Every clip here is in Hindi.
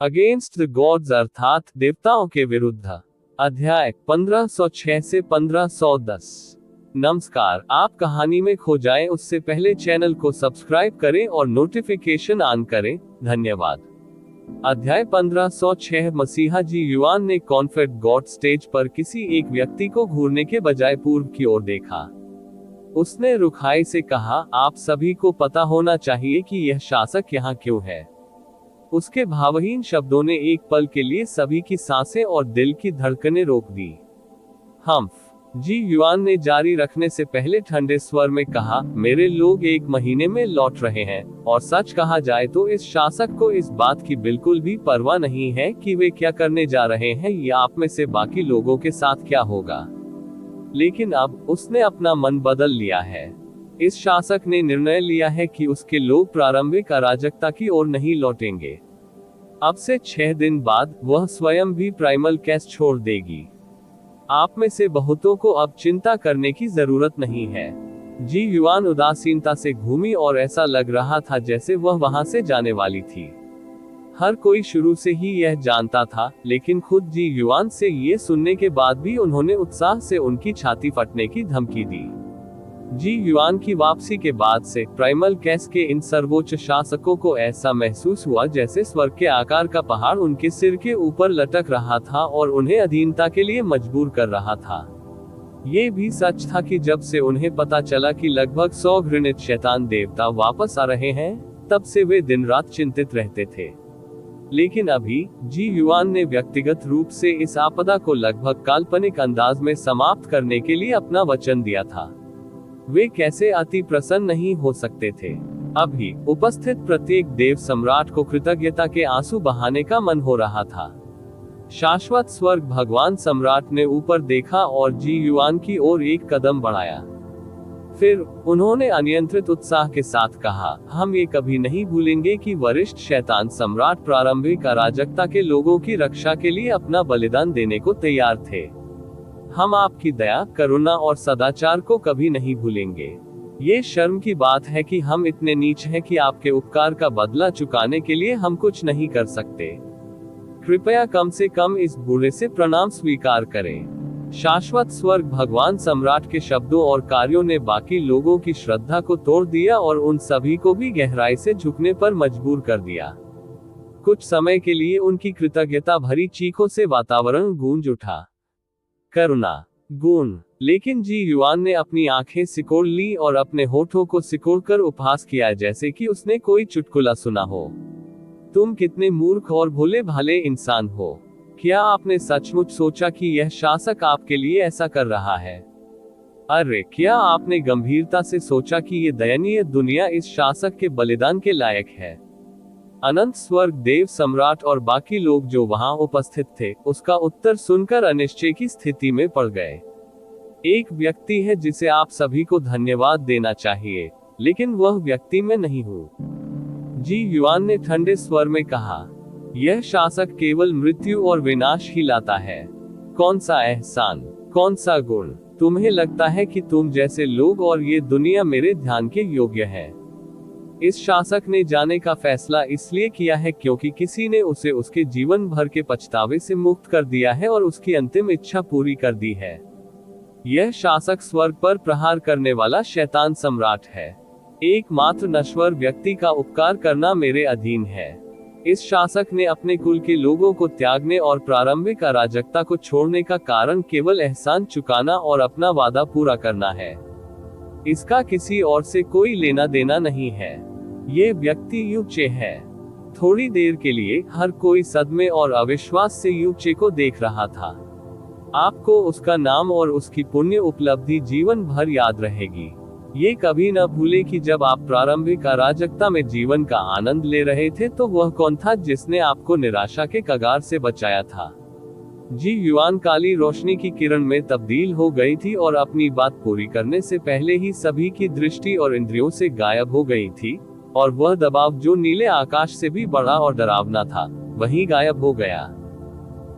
अगेंस्ट द गॉड्स अर्थात देवताओं के विरुद्ध। अध्याय 1506 से 1510। नमस्कार, आप कहानी में खो जाएं उससे पहले चैनल को सब्सक्राइब करें और नोटिफिकेशन ऑन करें। धन्यवाद। अध्याय 1506। मसीहा जी युआन ने कॉन्फेड गॉड स्टेज पर किसी एक व्यक्ति को घूरने के बजाय पूर्व की ओर देखा। उसने रुखाई से कहा, आप सभी को पता होना चाहिए कि यह शासक यहाँ क्यों है। उसके भावहीन शब्दों ने एक पल के लिए सभी की सांसें और दिल की धड़कनें रोक दी। हम्फ जी युआन ने जारी रखने से पहले ठंडे स्वर में कहा, मेरे लोग 1 महीने में लौट रहे हैं, और सच कहा जाए तो इस शासक को इस बात की बिल्कुल भी परवाह नहीं है कि वे क्या करने जा रहे हैं या आप में से बाकी लोगों के साथ क्या होगा। लेकिन अब उसने अपना मन बदल लिया है। इस शासक ने निर्णय लिया है कि उसके लोग प्रारंभिक अराजकता की ओर नहीं लौटेंगे। अब से 6 दिन बाद वह स्वयं भी प्राइमल कैस्ट छोड़ देगी। आप में से बहुतों को अब चिंता करने की जरूरत नहीं है। जी युआन उदासीनता से घूमी और ऐसा लग रहा था जैसे वह वहां से जाने वाली थी। हर कोई शुरू से ही यह जानता था, लेकिन खुद जी युआन से ये सुनने के बाद भी उन्होंने उत्साह से उनकी छाती फटने की धमकी दी। जी युआन की वापसी के बाद से प्राइमल कैस्ट के इन सर्वोच्च शासकों को ऐसा महसूस हुआ जैसे स्वर्ग के आकार का पहाड़ उनके सिर के ऊपर लटक रहा था और उन्हें अधीनता के लिए मजबूर कर रहा था। ये भी सच था कि जब से उन्हें पता चला कि लगभग 100 घृणित शैतान देवता वापस आ रहे हैं, तब से वे दिन रात चिंतित रहते थे। लेकिन अभी जी युआन ने व्यक्तिगत रूप से इस आपदा को लगभग काल्पनिक अंदाज में समाप्त करने के लिए अपना वचन दिया था। वे कैसे अति प्रसन्न नहीं हो सकते थे। अभी उपस्थित प्रत्येक देव सम्राट को कृतज्ञता के आंसू बहाने का मन हो रहा था। शाश्वत स्वर्ग भगवान सम्राट ने ऊपर देखा और जी युआन की ओर एक कदम बढ़ाया। फिर उन्होंने अनियंत्रित उत्साह के साथ कहा, हम ये कभी नहीं भूलेंगे कि वरिष्ठ शैतान सम्राट प्रारंभिक अराजकता के लोगों की रक्षा के लिए अपना बलिदान देने को तैयार थे। हम आपकी दया, करुणा और सदाचार को कभी नहीं भूलेंगे। ये शर्म की बात है कि हम इतने नीच हैं कि आपके उपकार का बदला चुकाने के लिए हम कुछ नहीं कर सकते। कृपया कम से कम इस बूढ़े से प्रणाम स्वीकार करें। शाश्वत स्वर्ग भगवान सम्राट के शब्दों और कार्यों ने बाकी लोगों की श्रद्धा को तोड़ दिया और उन सभी को भी गहराई से झुकने पर मजबूर कर दिया। कुछ समय के लिए उनकी कृतज्ञता भरी चीखों से वातावरण गूंज उठा। करुणा, गुण। लेकिन जी युआन ने अपनी आंखें सिकोड़ ली और अपने होठों को सिकोड़कर उपहास किया जैसे कि उसने कोई चुटकुला सुना हो। तुम कितने मूर्ख और भोले भाले इंसान हो। क्या आपने सचमुच सोचा कि यह शासक आपके लिए ऐसा कर रहा है? अरे, क्या आपने गंभीरता से सोचा कि ये दयनीय दुनिया इस शासक के बलिदान के लायक है? अनंत स्वर्ग देव सम्राट और बाकी लोग जो वहां उपस्थित थे, उसका उत्तर सुनकर अनिश्चय की स्थिति में पड़ गए। एक व्यक्ति है जिसे आप सभी को धन्यवाद देना चाहिए, लेकिन वह व्यक्ति मैं नहीं हूँ। जी युआन ने ठंडे स्वर में कहा, यह शासक केवल मृत्यु और विनाश ही लाता है। कौन सा एहसान, कौन सा गुण। तुम्हें लगता है कि तुम जैसे लोग और ये दुनिया मेरे ध्यान के योग्य है। इस शासक ने जाने का फैसला इसलिए किया है क्योंकि किसी ने उसे उसके जीवन भर के पछतावे से मुक्त कर दिया है और उसकी अंतिम इच्छा पूरी कर दी है। यह शासक स्वर्ग पर प्रहार करने वाला शैतान सम्राट है। एकमात्र नश्वर व्यक्ति का उपकार करना मेरे अधीन है। इस शासक ने अपने कुल के लोगों को त्यागने और प्रारंभिक अराजकता को छोड़ने का कारण केवल एहसान चुकाना और अपना वादा पूरा करना है। इसका किसी और से कोई लेना देना नहीं है। ये व्यक्ति यूचे है। थोड़ी देर के लिए हर कोई सदमे और अविश्वास से यूचे को देख रहा था। आपको उसका नाम और उसकी पुण्य उपलब्धि जीवन भर याद रहेगी। ये कभी न भूले कि जब आप प्रारंभिक अराजकता में जीवन का आनंद ले रहे थे तो वह कौन था जिसने आपको निराशा के कगार से बचाया था। जी युआन काली रोशनी की किरण में तब्दील हो गई थी और अपनी बात पूरी करने से पहले ही सभी की दृष्टि और इंद्रियों से गायब हो गई थी, और वह दबाव जो नीले आकाश से भी बड़ा और डरावना था, वहीं गायब हो गया।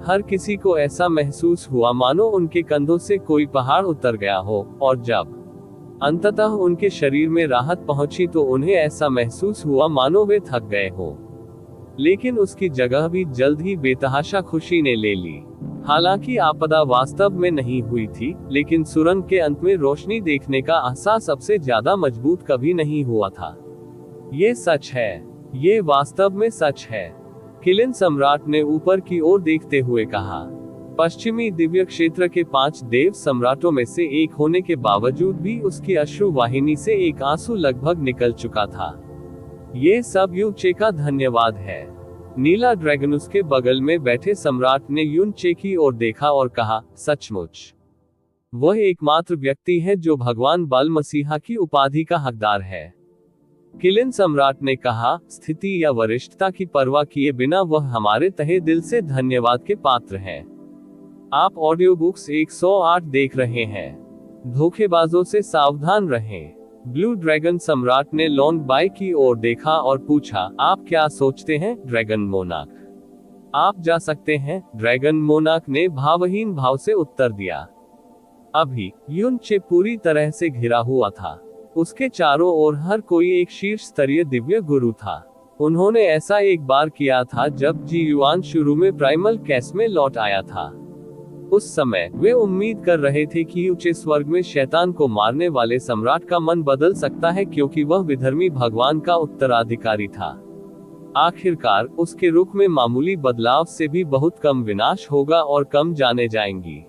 हर किसी को ऐसा महसूस हुआ मानो उनके कंधों से कोई पहाड़ उतर गया हो, और जब अंततः उनके शरीर में राहत पहुंची तो उन्हें ऐसा महसूस हुआ मानो वे थक गए हो। लेकिन उसकी जगह भी जल्द ही बेतहाशा खुशी ने ले ली। हालांकि आपदा वास्तव में नहीं हुई थी, लेकिन सुरंग के अंत में रोशनी देखने का एहसास सबसे ज्यादा मजबूत कभी नहीं हुआ था। ये सच है, ये वास्तव में सच है, किलिन सम्राट ने ऊपर की ओर देखते हुए कहा। पश्चिमी दिव्य क्षेत्र के 5 देव सम्राटों में से एक होने के बावजूद भी उसकी अश्रु वाहिनी से एक आंसू लगभग निकल चुका था। ये सब यूनचे का धन्यवाद है। नीला ड्रैगन उसके बगल में बैठे सम्राट ने यूनचे की ओर देखा और कहा, सचमुच वह एकमात्र व्यक्ति है जो भगवान बाल मसीहा की उपाधि का हकदार है। किलिन सम्राट ने कहा, स्थिति या वरिष्ठता की परवाह किए बिना वह हमारे तहे दिल से धन्यवाद के पात्र हैं। आप ऑडियो बुक्स 108 देख रहे हैं। धोखेबाजों से सावधान रहें। ब्लू ड्रैगन सम्राट ने लॉन्ग बाय की ओर देखा और पूछा, आप क्या सोचते हैं ड्रैगन मोनाक? आप जा सकते हैं, ड्रैगन मोनाक ने भावहीन भाव से उत्तर दिया। अभी यूनचे पूरी तरह से घिरा हुआ था। उसके चारों ओर हर कोई एक शीर्ष स्तरीय दिव्य गुरु था। उन्होंने ऐसा एक बार किया था जब जी युआन शुरू में प्राइमल कैस में लौट आया था। उस समय वे उम्मीद कर रहे थे कि ऊंचे स्वर्ग में शैतान को मारने वाले सम्राट का मन बदल सकता है, क्योंकि वह विधर्मी भगवान का उत्तराधिकारी था। आखिरकार उसके रुख में मामूली बदलाव से भी बहुत कम विनाश होगा और कम जाने जाएंगी।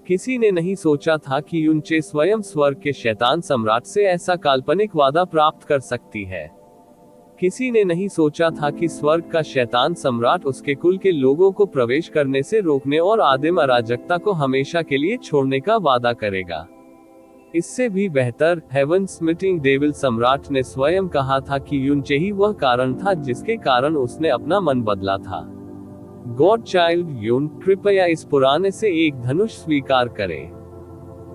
किसी ने नहीं सोचा था कि यूनचे स्वयं स्वर्ग के शैतान सम्राट से ऐसा काल्पनिक वादा प्राप्त कर सकती है। किसी ने नहीं सोचा था कि स्वर्ग का शैतान सम्राट उसके कुल के लोगों को प्रवेश करने से रोकने और आदिम अराजकता को हमेशा के लिए छोड़ने का वादा करेगा। इससे भी बेहतर, हेवन स्मिटिंग डेविल सम्राट ने स्वयं कहा था कि यूनचे ही वह कारण था जिसके कारण उसने अपना मन बदला था। गॉड चाइल्ड यून, कृपया इस पुराने से एक धनुष स्वीकार करें।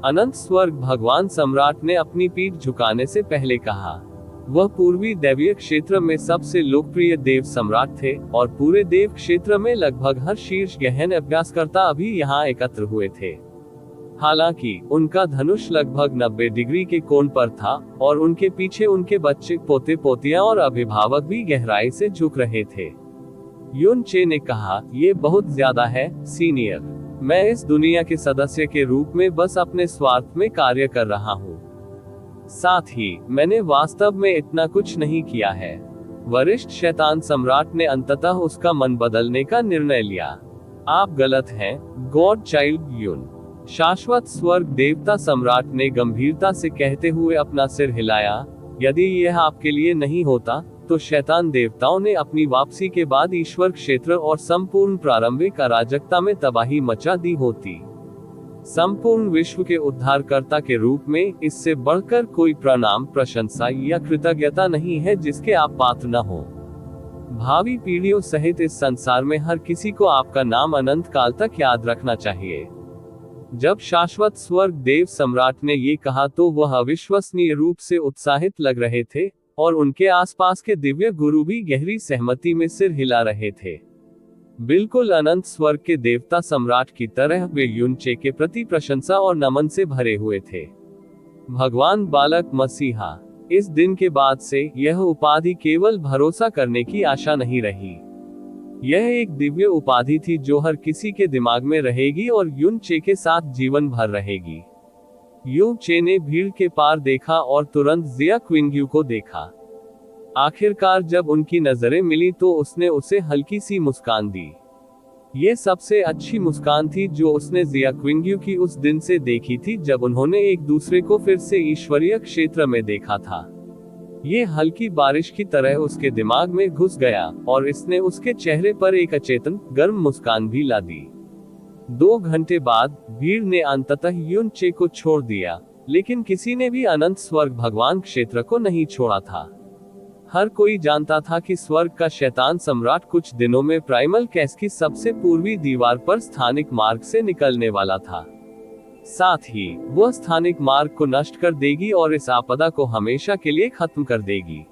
अनंत स्वर्ग भगवान सम्राट ने अपनी पीठ झुकाने से पहले कहा। वह पूर्वी दैवीय क्षेत्र में सबसे लोकप्रिय देव सम्राट थे, और पूरे देव क्षेत्र में लगभग हर शीर्ष गहन अभ्यासकर्ता अभी यहाँ एकत्र हुए थे। हालांकि उनका धनुष लगभग 90 डिग्री के कोण पर था, और उनके पीछे उनके बच्चे, पोते पोतियां और अभिभावक भी गहराई से झुक रहे थे। यूनचे ने कहा, ये बहुत ज्यादा है सीनियर। मैं इस दुनिया के सदस्य के रूप में बस अपने स्वार्थ में कार्य कर रहा हूँ। साथ ही मैंने वास्तव में इतना कुछ नहीं किया है। वरिष्ठ शैतान सम्राट ने अंततः उसका मन बदलने का निर्णय लिया। आप गलत हैं, गॉड चाइल्ड यून, शाश्वत स्वर्ग देवता सम्राट ने गंभीरता से कहते हुए अपना सिर हिलाया। यदि यह आपके लिए नहीं होता, तो शैतान देवताओं ने अपनी वापसी के बाद ईश्वर क्षेत्र और संपूर्ण प्रारंभिक अराजकता में तबाही मचा दी होती। संपूर्ण विश्व के उद्धारकर्ता के रूप में इससे बढ़कर कोई प्रणाम, प्रशंसा या कृतज्ञता नहीं है जिसके आप पात्र न हो। भावी पीढ़ियों सहित इस संसार में हर किसी को आपका नाम अनंत काल तक याद रखना चाहिए। जब शाश्वत स्वर्ग देव सम्राट ने ये कहा तो वह अविश्वसनीय रूप से उत्साहित लग रहे थे, और उनके आसपास के दिव्य गुरु भी गहरी सहमति में सिर हिला रहे थे। बिल्कुल अनंत स्वर्ग के देवता सम्राट की तरह वे यूनचे के प्रति प्रशंसा और नमन से भरे हुए थे। भगवान बालक मसीहा, इस दिन के बाद से यह उपाधि केवल भरोसा करने की आशा नहीं रही। यह एक दिव्य उपाधि थी जो हर किसी के दिमाग में रहेगी और यूनचे के साथ जीवन भर रहेगी। यूनचे ने भीड़ के पार देखा और तुरंत जिया क्विंग्यू को देखा। आखिरकार जब उनकी नजरें मिली तो उसने उसे हल्की सी मुस्कान दी। ये सबसे अच्छी मुस्कान थी जो उसने जिया क्विंग्यू की उस दिन से देखी थी जब उन्होंने एक दूसरे को फिर से ईश्वरीय क्षेत्र में देखा था। ये हल्की बारिश की तरह उसके दिमाग में घुस गया, और इसने उसके चेहरे पर एक अचेतन, गर्म मुस्कान भी ला दी। 2 घंटे बाद भीड़ ने अंततः यूनचे को छोड़ दिया, लेकिन किसी ने भी अनंत स्वर्ग भगवान क्षेत्र को नहीं छोड़ा था। हर कोई जानता था कि स्वर्ग का शैतान सम्राट कुछ दिनों में प्राइमल कैस की सबसे पूर्वी दीवार पर स्थानिक मार्ग से निकलने वाला था। साथ ही वह स्थानिक मार्ग को नष्ट कर देगी और इस आपदा को हमेशा के लिए खत्म कर देगी।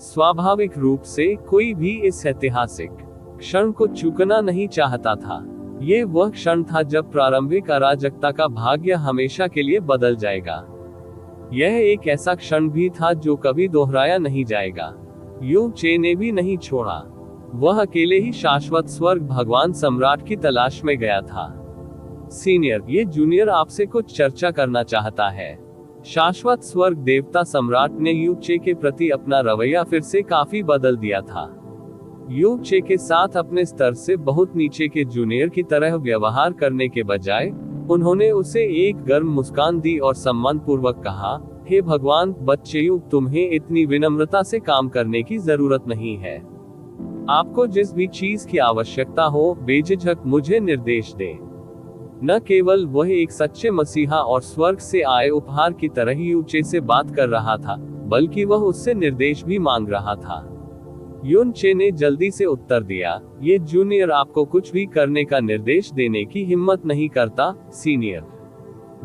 स्वाभाविक रूप से कोई भी इस ऐतिहासिक क्षण को चूकना नहीं चाहता था। ये वह क्षण था जब प्रारंभिक अराजकता का भाग्य हमेशा के लिए बदल जाएगा। यह एक ऐसा क्षण भी था जो कभी दोहराया नहीं जाएगा। यूनचे ने भी नहीं छोड़ा। वह अकेले ही शाश्वत स्वर्ग भगवान सम्राट की तलाश में गया था। सीनियर, ये जूनियर आपसे कुछ चर्चा करना चाहता है। शाश्वत स्वर्ग देवता सम्राट ने यू चे के प्रति अपना रवैया फिर से काफी बदल दिया था। यू चे के साथ अपने स्तर से बहुत नीचे के जूनियर की तरह व्यवहार करने के बजाय उन्होंने उसे एक गर्म मुस्कान दी और सम्मानपूर्वक कहा, हे भगवान बच्चे यू, तुम्हें इतनी विनम्रता से काम करने की जरूरत नहीं है। आपको जिस भी चीज की आवश्यकता हो बेझिझक मुझे निर्देश दें। न केवल वह एक सच्चे मसीहा और स्वर्ग से आए उपहार की तरह ही यू चे से बात कर रहा था, बल्कि वह उससे निर्देश भी मांग रहा था। यून चे ने जल्दी से उत्तर दिया, ये जूनियर आपको कुछ भी करने का निर्देश देने की हिम्मत नहीं करता। सीनियर,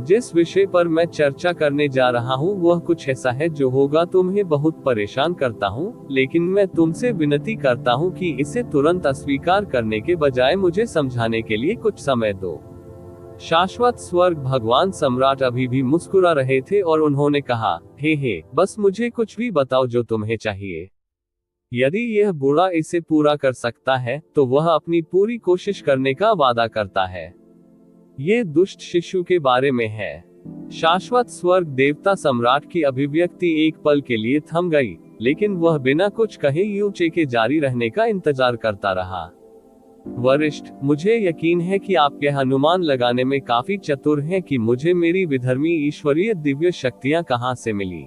जिस विषय पर मैं चर्चा करने जा रहा हूँ वह कुछ ऐसा है जो होगा तुम्हें बहुत परेशान करता हूँ, लेकिन मैं तुमसे विनती करता हूँ कि इसे तुरंत अस्वीकार करने के बजाय मुझे समझाने के लिए कुछ समय दो। शाश्वत स्वर्ग भगवान सम्राट अभी भी मुस्कुरा रहे थे और उन्होंने कहा, हे बस मुझे कुछ भी बताओ जो तुम्हें चाहिए। यदि यह बूढ़ा इसे पूरा कर सकता है तो वह अपनी पूरी कोशिश करने का वादा करता है। ये दुष्ट शिशु के बारे में है। शाश्वत स्वर्ग देवता सम्राट की अभिव्यक्ति एक पल के लिए थम गई, लेकिन वह बिना कुछ कहे यू चे के जारी रहने का इंतजार करता रहा। वरिष्ठ, मुझे यकीन है कि आप यह अनुमान लगाने में काफी चतुर हैं कि मुझे मेरी विधर्मी ईश्वरीय दिव्य शक्तियां कहां से मिली।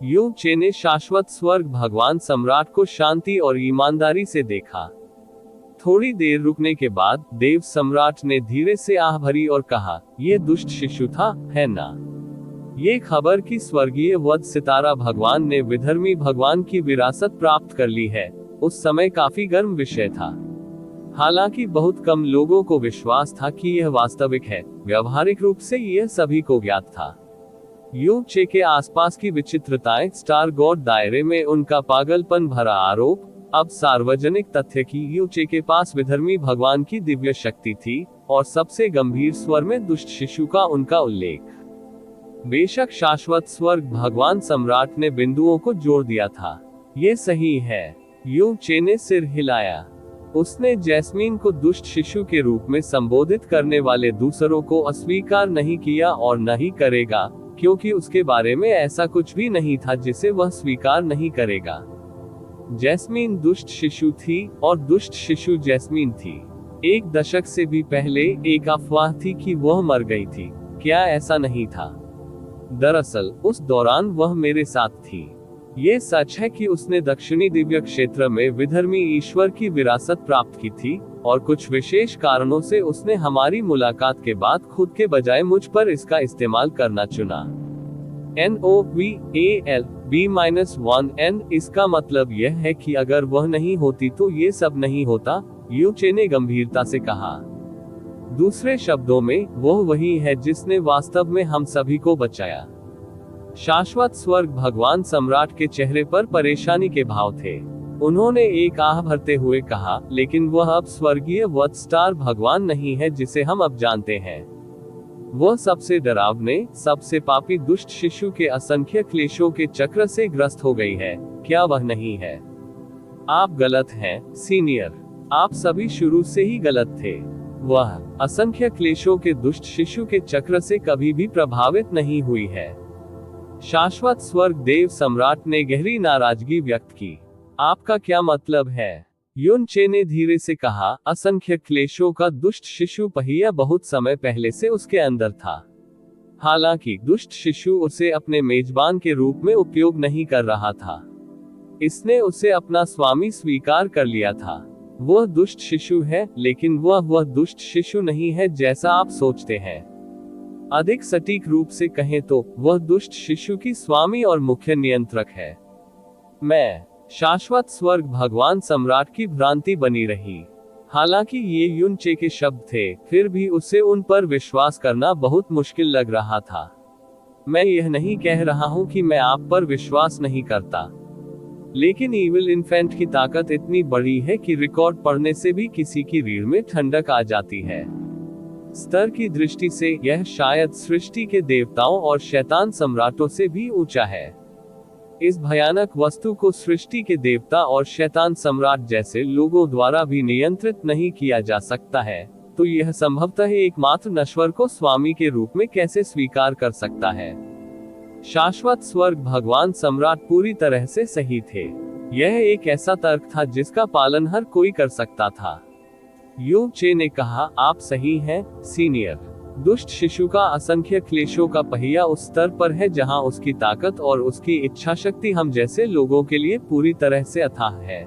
यू चे ने शाश्वत स्वर्ग भगवान सम्राट को शांति और ईमानदारी से देखा। थोड़ी देर रुकने के बाद देव सम्राट ने धीरे से आह भरी और कहा, ये दुष्ट शिशु था, है ना? ये खबर कि स्वर्गीय वध सितारा भगवान ने विधर्मी भगवान की विरासत प्राप्त कर ली है, उस समय काफी गर्म विषय था। हालांकि बहुत कम लोगों को विश्वास था कि यह वास्तविक है, व्यावहारिक रूप से यह सभी को ज्ञात था। यू चे के आसपास की विचित्रताएं, स्टार गॉड दायरे में उनका पागलपन भरा आरोप, अब सार्वजनिक तथ्य कि यू चे के पास विधर्मी भगवान की दिव्य शक्ति थी, और सबसे गंभीर स्वर में दुष्ट शिशु का उनका उल्लेख। बेशक शाश्वत स्वर्ग भगवान सम्राट ने बिंदुओं को जोड़ दिया था। ये सही है। यू चे ने सिर हिलाया। उसने जैस्मीन को दुष्ट शिशु के रूप में संबोधित करने वाले दूसरों को अस्वीकार नहीं किया और न ही करेगा, क्योंकि उसके बारे में ऐसा कुछ भी नहीं था जिसे वह स्वीकार नहीं करेगा। जैस्मीन दुष्ट शिशु थी और दुष्ट शिशु जैस्मीन थी। 1 दशक से भी पहले एक अफवाह थी कि वह मर गई थी। क्या ऐसा नहीं था? दरअसल उस दौरान वह मेरे साथ थी। ये सच है कि उसने दक्षिणी दिव्य क्षेत्र में विधर्मी ईश्वर की विरासत प्राप्त की थी, और कुछ विशेष कारणों से उसने हमारी मुलाकात के बाद खुद के बजाय मुझ पर इसका इस्तेमाल करना चुना। NOVALB-1N, इसका मतलब यह है कि अगर वह नहीं होती तो ये सब नहीं होता, यू चे ने गंभीरता से कहा। दूसरे शब्दों में, वह वही है जिसने वास्तव में हम सभी को बचाया। शाश्वत स्वर्ग भगवान सम्राट के चेहरे पर परेशानी के भाव थे। उन्होंने एक आह भरते हुए कहा, लेकिन वह अब स्वर्गीय वध स्टार भगवान नहीं है जिसे हम अब जानते हैं। वह सबसे डरावने, सबसे पापी दुष्ट शिशु के असंख्य क्लेशों के चक्र से ग्रस्त हो गई है। क्या वह नहीं है? आप गलत हैं, सीनियर। आप सभी शुरू से ही गलत थे। वह असंख्य क्लेशों के दुष्ट शिशु के चक्र से कभी भी प्रभावित नहीं हुई है। शाश्वत स्वर्ग देव सम्राट ने गहरी नाराजगी व्यक्त की। आपका क्या मतलब है? युन चे ने धीरे से कहा, असंख्य क्लेशों का दुष्ट शिशु पहिया बहुत समय पहले से उसके अंदर था। हालांकि दुष्ट शिशु उसे अपने मेजबान के रूप में उपयोग नहीं कर रहा था। इसने उसे अपना स्वामी स्वीकार कर लिया था। वह दुष्ट शिशु है, लेकिन वह दुष्ट शिशु नहीं है जैसा आप सोचते हैं। अधिक सटीक रूप से कहें तो वह दुष्ट शिशु की स्वामी और मुख्य नियंत्रक है। मैं शाश्वत स्वर्ग भगवान सम्राट की भ्रांति बनी रही। हालांकि ये युन चे के शब्द थे, फिर भी उसे उन पर विश्वास करना बहुत मुश्किल लग रहा था। मैं यह नहीं कह रहा हूं कि मैं आप पर विश्वास नहीं करता, लेकिन इविल इन्फेंट की ताकत इतनी बड़ी है कि रिकॉर्ड पढ़ने से भी किसी की रीढ़ में ठंडक आ जाती है। स्तर की दृष्टि से यह शायद सृष्टि के देवताओं और शैतान सम्राटों से भी ऊंचा है। इस भयानक वस्तु को सृष्टि के देवता और शैतान सम्राट जैसे लोगों द्वारा भी नियंत्रित नहीं किया जा सकता है, तो यह संभवतः एकमात्र नश्वर को स्वामी के रूप में कैसे स्वीकार कर सकता है। शाश्वत स्वर्ग भगवान सम्राट पूरी तरह से सही थे। यह एक ऐसा तर्क था जिसका पालन हर कोई कर सकता था। यू चे ने कहा, आप सही हैं, सीनियर। दुष्ट शिशु का असंख्य क्लेशों का पहिया उस स्तर पर है जहां उसकी ताकत और उसकी इच्छा शक्ति हम जैसे लोगों के लिए पूरी तरह से अथाह है।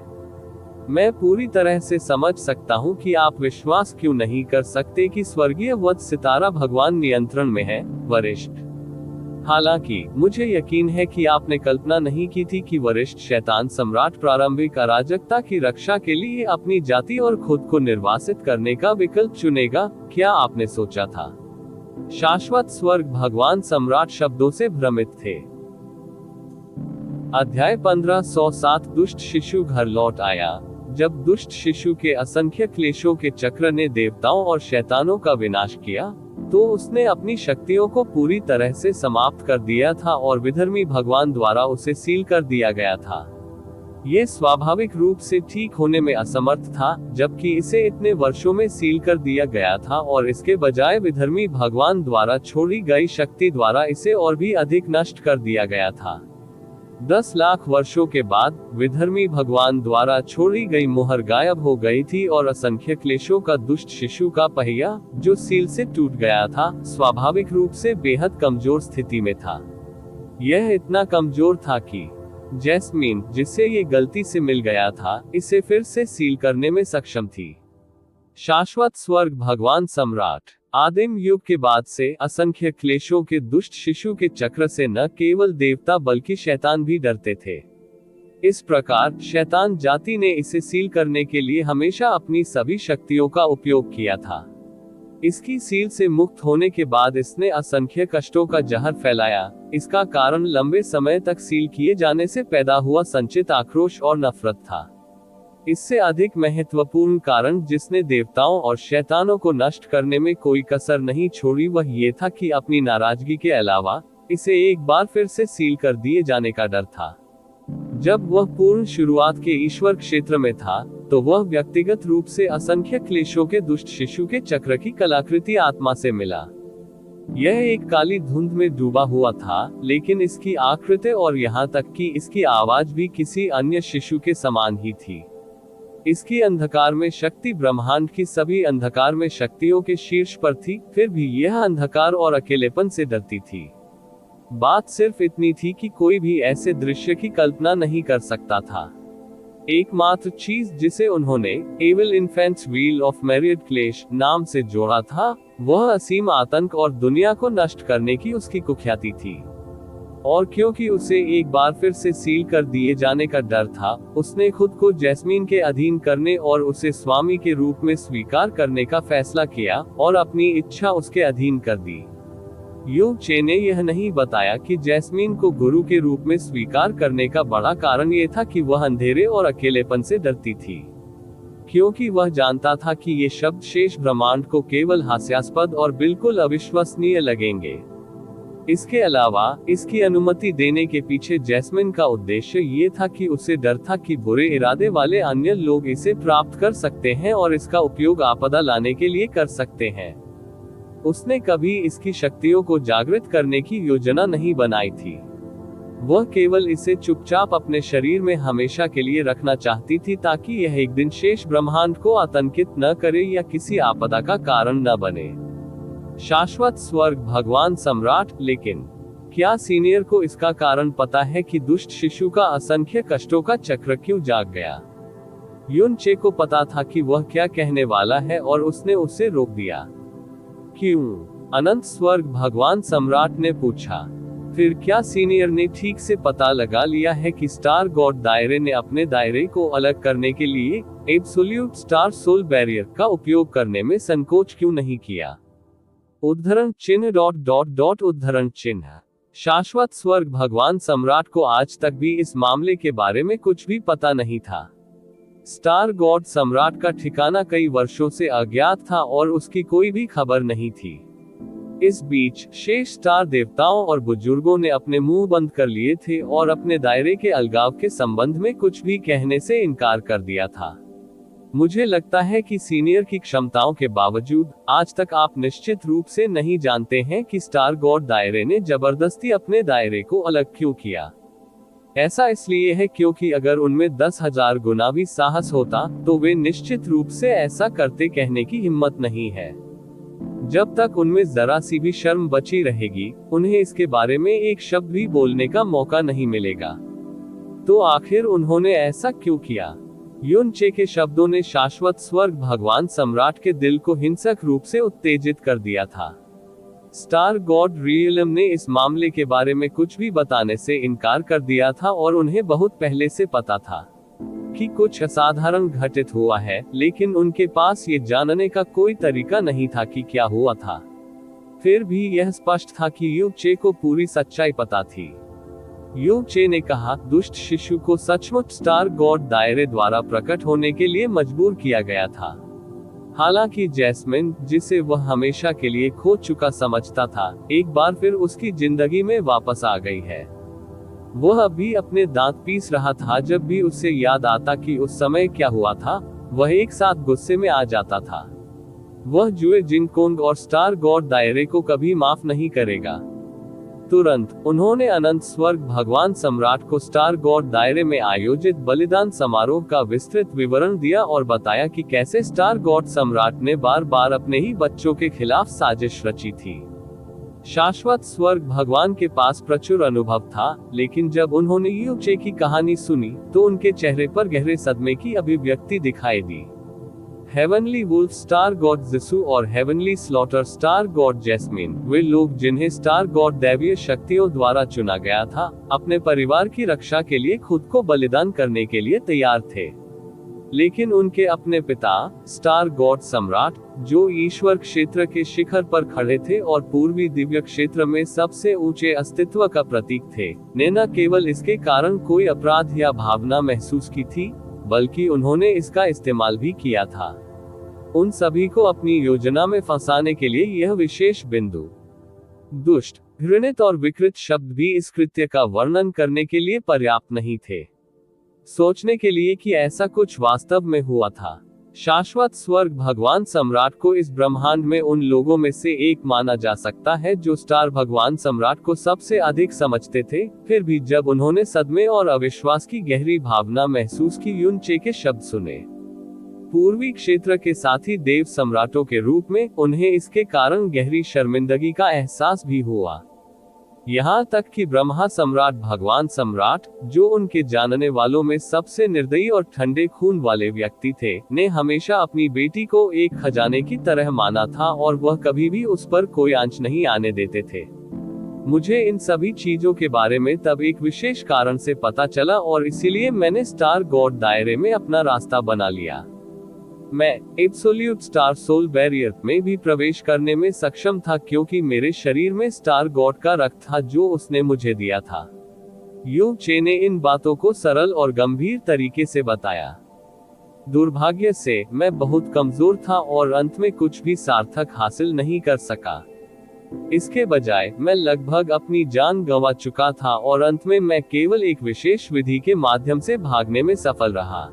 मैं पूरी तरह से समझ सकता हूं कि आप विश्वास क्यों नहीं कर सकते कि स्वर्गीय वत्स सितारा भगवान नियंत्रण में है, वरिष्ठ। हालांकि मुझे यकीन है कि आपने कल्पना नहीं की थी कि वरिष्ठ शैतान सम्राट प्रारंभिक अराजकता की रक्षा के लिए अपनी जाति और खुद को निर्वासित करने का विकल्प चुनेगा। क्या आपने सोचा था? शाश्वत स्वर्ग भगवान सम्राट शब्दों से भ्रमित थे। अध्याय 1507 दुष्ट शिशु घर लौट आया। जब दुष्ट शिशु के असंख्य क्लेशों के चक्र ने देवताओं और शैतानों का विनाश किया, तो उसने अपनी शक्तियों को पूरी तरह से समाप्त कर दिया था और विधर्मी भगवान द्वारा उसे सील कर दिया गया था। ये स्वाभाविक रूप से ठीक होने में असमर्थ था, जबकि इसे इतने वर्षों में सील कर दिया गया था और इसके बजाय विधर्मी भगवान द्वारा छोड़ी गई शक्ति द्वारा इसे और भी अधिक नष्ट कर दिया गया था। 10 लाख वर्षों के बाद विधर्मी भगवान द्वारा छोड़ी गई मुहर गायब हो गई थी और असंख्य क्लेशों का दुष्ट शिशु का पहिया, जो सील से टूट गया था, स्वाभाविक रूप से बेहद कमजोर स्थिति में था। यह इतना कमजोर था कि जैस्मीन, जिसे ये गलती से मिल गया था, इसे फिर से सील करने में सक्षम थी। शाश्वत स्वर्ग भगवान सम्राट आदिम युग के बाद से असंख्य क्लेशों के दुष्ट शिशु के चक्र से न केवल देवता बल्कि शैतान भी डरते थे। इस प्रकार शैतान जाति ने इसे सील करने के लिए हमेशा अपनी सभी शक्तियों का उपयोग किया था। इसकी सील से मुक्त होने के बाद इसने असंख्य कष्टों का जहर फैलाया। इसका कारण लंबे समय तक सील किए जाने से पैदा हुआ संचित आक्रोश और नफरत था। इससे अधिक महत्वपूर्ण कारण जिसने देवताओं और शैतानों को नष्ट करने में कोई कसर नहीं छोड़ी, वह ये था कि अपनी नाराजगी के अलावा इसे एक बार फिर से सील कर दिए जाने का डर था। जब वह पूर्ण शुरुआत के ईश्वर क्षेत्र में था, तो वह व्यक्तिगत रूप से असंख्य क्लेशों के दुष्ट शिशु के चक्र की कलाकृति आत्मा से मिला। यह एक काली धुंध में डूबा हुआ था, लेकिन इसकी आकृति और यहाँ तक कि इसकी आवाज भी किसी अन्य शिशु के समान ही थी। इसकी अंधकार में शक्ति ब्रह्मांड की सभी अंधकार में शक्तियों के शीर्ष पर थी, फिर भी यह अंधकार और अकेलेपन से डरती थी। बात सिर्फ इतनी थी कि कोई भी ऐसे दृश्य की कल्पना नहीं कर सकता था। एकमात्र चीज जिसे उन्होंने एविल इन्फेंट्स व्हील ऑफ मैरियड क्लेश नाम से जोड़ा था, वह असीम आतंक और दुनिया को नष्ट करने की उसकी कुख्याति थी। और क्योंकि उसे एक बार फिर से सील कर दिए जाने का डर था, उसने खुद को जैस्मीन के अधीन करने और उसे स्वामी के रूप में स्वीकार करने का फैसला किया और अपनी इच्छा उसके अधीन कर दी। यू चे ने यह नहीं बताया कि जैस्मीन को गुरु के रूप में स्वीकार करने का बड़ा कारण ये था कि वह अंधेरे और अकेलेपन से डरती थी, क्योंकि वह जानता था कि ये शब्द शेष ब्रह्मांड को केवल हास्यास्पद और बिल्कुल अविश्वसनीय लगेंगे। इसके अलावा इसकी अनुमति देने के पीछे जैस्मिन का उद्देश्य ये था कि उसे डर था कि बुरे इरादे वाले अन्य लोग इसे प्राप्त कर सकते हैं और इसका उपयोग आपदा लाने के लिए कर सकते हैं। उसने कभी इसकी शक्तियों को जागृत करने की योजना नहीं बनाई थी। वह केवल इसे चुपचाप अपने शरीर में हमेशा के लिए रखना चाहती थी, ताकि यह एक दिन शेष ब्रह्मांड को आतंकित न करे या किसी आपदा का कारण न बने। शाश्वत स्वर्ग भगवान सम्राट, लेकिन क्या सीनियर को इसका कारण पता है कि दुष्ट शिशु का असंख्य कष्टों का चक्र क्यों जाग गया? युन चे को पता था कि वह क्या कहने वाला है और उसने उसे रोक दिया। क्यों? अनंत स्वर्ग भगवान सम्राट ने पूछा। फिर क्या सीनियर ने ठीक से पता लगा लिया है कि स्टार गॉड दायरे ने अपने दायरे को अलग करने के लिए एब्सोल्यूट स्टार सोल बैरियर का उपयोग करने में संकोच क्यों नहीं किया? उद्धरण चिन्ह उद्धरण चिन्ह। शाश्वत स्वर्ग भगवान सम्राट को आज तक भी इस मामले के बारे में कुछ भी पता नहीं था। स्टार गॉड सम्राट का ठिकाना कई वर्षों से अज्ञात था और उसकी कोई भी खबर नहीं थी। इस बीच शेष स्टार देवताओं और बुजुर्गों ने अपने मुंह बंद कर लिए थे और अपने दायरे के अलगाव के संबंध में कुछ भी कहने से इनकार कर दिया था। मुझे लगता है कि सीनियर की क्षमताओं के बावजूद आज तक आप निश्चित रूप से नहीं जानते हैं कि स्टार गॉड दायरे ने जबरदस्ती अपने दायरे को अलग क्यों किया। ऐसा इसलिए है क्योंकि अगर उनमें 10,000 गुना भी साहस होता तो वे निश्चित रूप से ऐसा करते कहने की हिम्मत नहीं है। जब तक उनमें जरा सी भी शर्म बची रहेगी, उन्हें इसके बारे में एक शब्द भी बोलने का मौका नहीं मिलेगा। तो आखिर उन्होंने ऐसा क्यों किया? युन चे के शब्दों ने शाश्वत स्वर्ग भगवान सम्राट के दिल को हिंसक रूप से उत्तेजित कर दिया था। स्टार गॉड रियलम ने इस मामले के बारे में कुछ भी बताने से इनकार कर दिया था और उन्हें बहुत पहले से पता था कि कुछ असाधारण घटित हुआ है, लेकिन उनके पास ये जानने का कोई तरीका नहीं था कि क्या हुआ था। फिर भी यह स्पष्ट था कि यू चे को पूरी सच्चाई पता थी। यू चे ने कहा, दुष्ट शिशु को सचमुच स्टार गॉड दायरे द्वारा प्रकट होने के लिए मजबूर किया गया था। हालांकि जैस्मिन, जिसे वह हमेशा के लिए खो चुका समझता था, एक बार फिर उसकी जिंदगी में वापस आ गई है। वह अभी अपने दांत पीस रहा था जब भी उसे याद आता कि उस समय क्या हुआ था। वह एक साथ गुस्से में आ जाता था। वह जुए जिंगकोंग और स्टार गॉड दायरे को कभी माफ नहीं करेगा। तुरंत उन्होंने अनंत स्वर्ग भगवान सम्राट को स्टार गॉड दायरे में आयोजित बलिदान समारोह का विस्तृत विवरण दिया और बताया कि कैसे स्टार गॉड सम्राट ने बार बार अपने ही बच्चों के खिलाफ साजिश रची थी। शाश्वत स्वर्ग भगवान के पास प्रचुर अनुभव था, लेकिन जब उन्होंने यू चे की कहानी सुनी तो उनके चेहरे पर गहरे सदमे की अभिव्यक्ति दिखाई दी। Heavenly wolf star god Jisu और heavenly slaughter star god Jasmine, वे लोग जिन्हें स्टार गॉड दैवीय शक्तियों द्वारा चुना गया था, अपने परिवार की रक्षा के लिए खुद को बलिदान करने के लिए तैयार थे। लेकिन उनके अपने पिता स्टार गॉड सम्राट, जो ईश्वर क्षेत्र के शिखर पर खड़े थे और पूर्वी दिव्य क्षेत्र में सबसे ऊंचे अस्तित्व का प्रतीक थे, ने न केवल इसके कारण कोई अपराध या भावना महसूस की थी, बल्कि उन्होंने इसका इस्तेमाल भी किया था, उन सभी को अपनी योजना में फंसाने के लिए। यह विशेष बिंदु दुष्ट, घृणित और विकृत शब्द भी इस कृत्य का वर्णन करने के लिए पर्याप्त नहीं थे। सोचने के लिए कि ऐसा कुछ वास्तव में हुआ था। शाश्वत स्वर्ग भगवान सम्राट को इस ब्रह्मांड में उन लोगों में से एक माना जा सकता है जो स्टार भगवान सम्राट को सबसे अधिक समझते थे। फिर भी जब उन्होंने सदमे और अविश्वास की गहरी भावना महसूस की, युन चे के शब्द सुने, पूर्वी क्षेत्र के साथी देव सम्राटों के रूप में, उन्हें इसके कारण गहरी शर्मिंदगी का एहसास भी हुआ। यहाँ तक कि ब्रह्मा सम्राट भगवान सम्राट, जो उनके जानने वालों में सबसे निर्दयी और ठंडे खून वाले व्यक्ति थे, ने हमेशा अपनी बेटी को एक खजाने की तरह माना था और वह कभी भी उस पर कोई आंच नहीं आने देते थे। मुझे इन सभी चीजों के बारे में तब एक विशेष कारण से पता चला और इसीलिए मैंने स्टार गॉड दायरे में अपना रास्ता बना लिया। मैं एब्सोल्यूट स्टार सोल बैरियर में भी प्रवेश करने में सक्षम था क्योंकि मेरे शरीर में स्टार गॉड का रक्त था जो उसने मुझे दिया था। यू चे ने इन बातों को सरल और गंभीर तरीके से बताया। दुर्भाग्य से मैं बहुत कमजोर था और अंत में कुछ भी सार्थक हासिल नहीं कर सका। इसके बजाय मैं लगभग अपनी जान गंवा चुका था और अंत में मैं केवल एक विशेष विधि के माध्यम से भागने में सफल रहा।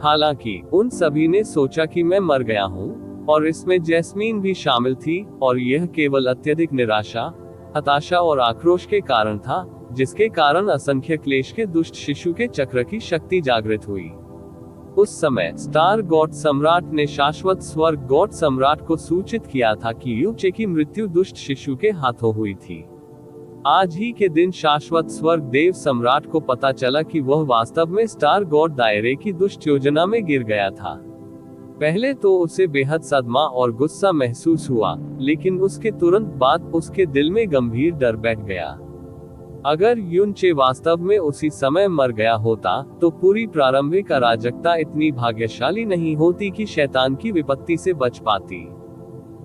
हालांकि उन सभी ने सोचा कि मैं मर गया हूं, और इसमें जैस्मीन भी शामिल थी, और यह केवल अत्यधिक निराशा, हताशा और आक्रोश के कारण था, जिसके कारण असंख्य क्लेश के दुष्ट शिशु के चक्र की शक्ति जागृत हुई। उस समय स्टार गॉड सम्राट ने शाश्वत स्वर्ग गॉड सम्राट को सूचित किया था कि यू चे की मृत्यु दुष्ट शिशु के हाथों हुई थी। आज ही के दिन शाश्वत स्वर्ग देव सम्राट को पता चला कि वह वास्तव में स्टार गॉड दायरे की दुष्ट योजना में गिर गया था। पहले तो उसे बेहद सदमा और गुस्सा महसूस हुआ, लेकिन उसके तुरंत बाद उसके दिल में गंभीर डर बैठ गया। अगर युन चे वास्तव में उसी समय मर गया होता, तो पूरी प्रारंभिक अराजकता इतनी भाग्यशाली नहीं होती कि शैतान की विपत्ति से बच पाती।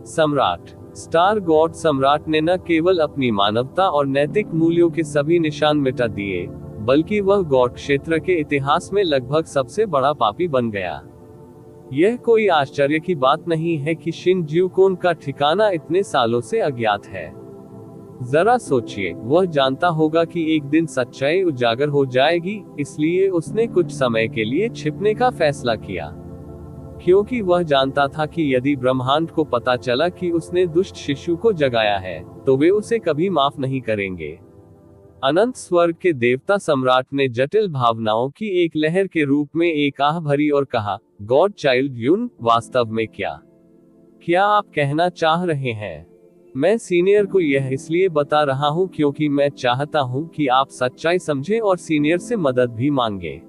सम्राट स्टार गॉड सम्राट ने न केवल अपनी मानवता और नैतिक मूल्यों के सभी निशान मिटा दिए, बल्कि वह गॉड क्षेत्र के इतिहास में लगभग सबसे बड़ा पापी बन गया। यह कोई आश्चर्य की बात नहीं है कि शिन ज्यूकोन का ठिकाना इतने सालों से अज्ञात है। जरा सोचिए, वह जानता होगा कि एक दिन सच्चाई उजागर हो जाएगी, इसलिए उसने कुछ समय के लिए छिपने का फैसला किया, क्योंकि वह जानता था कि यदि ब्रह्मांड को पता चला कि उसने दुष्ट शिशु को जगाया है, तो वे उसे कभी माफ नहीं करेंगे। अनंत स्वर्ग के देवता सम्राट ने जटिल भावनाओं की एक लहर के रूप में एक आह भरी और कहा, गॉड चाइल्ड यून, वास्तव में क्या आप कहना चाह रहे हैं? मैं सीनियर को यह इसलिए बता रहा हूं क्योंकि मैं चाहता हूं कि आप सच्चाई समझें और सीनियर से मदद भी मांगे।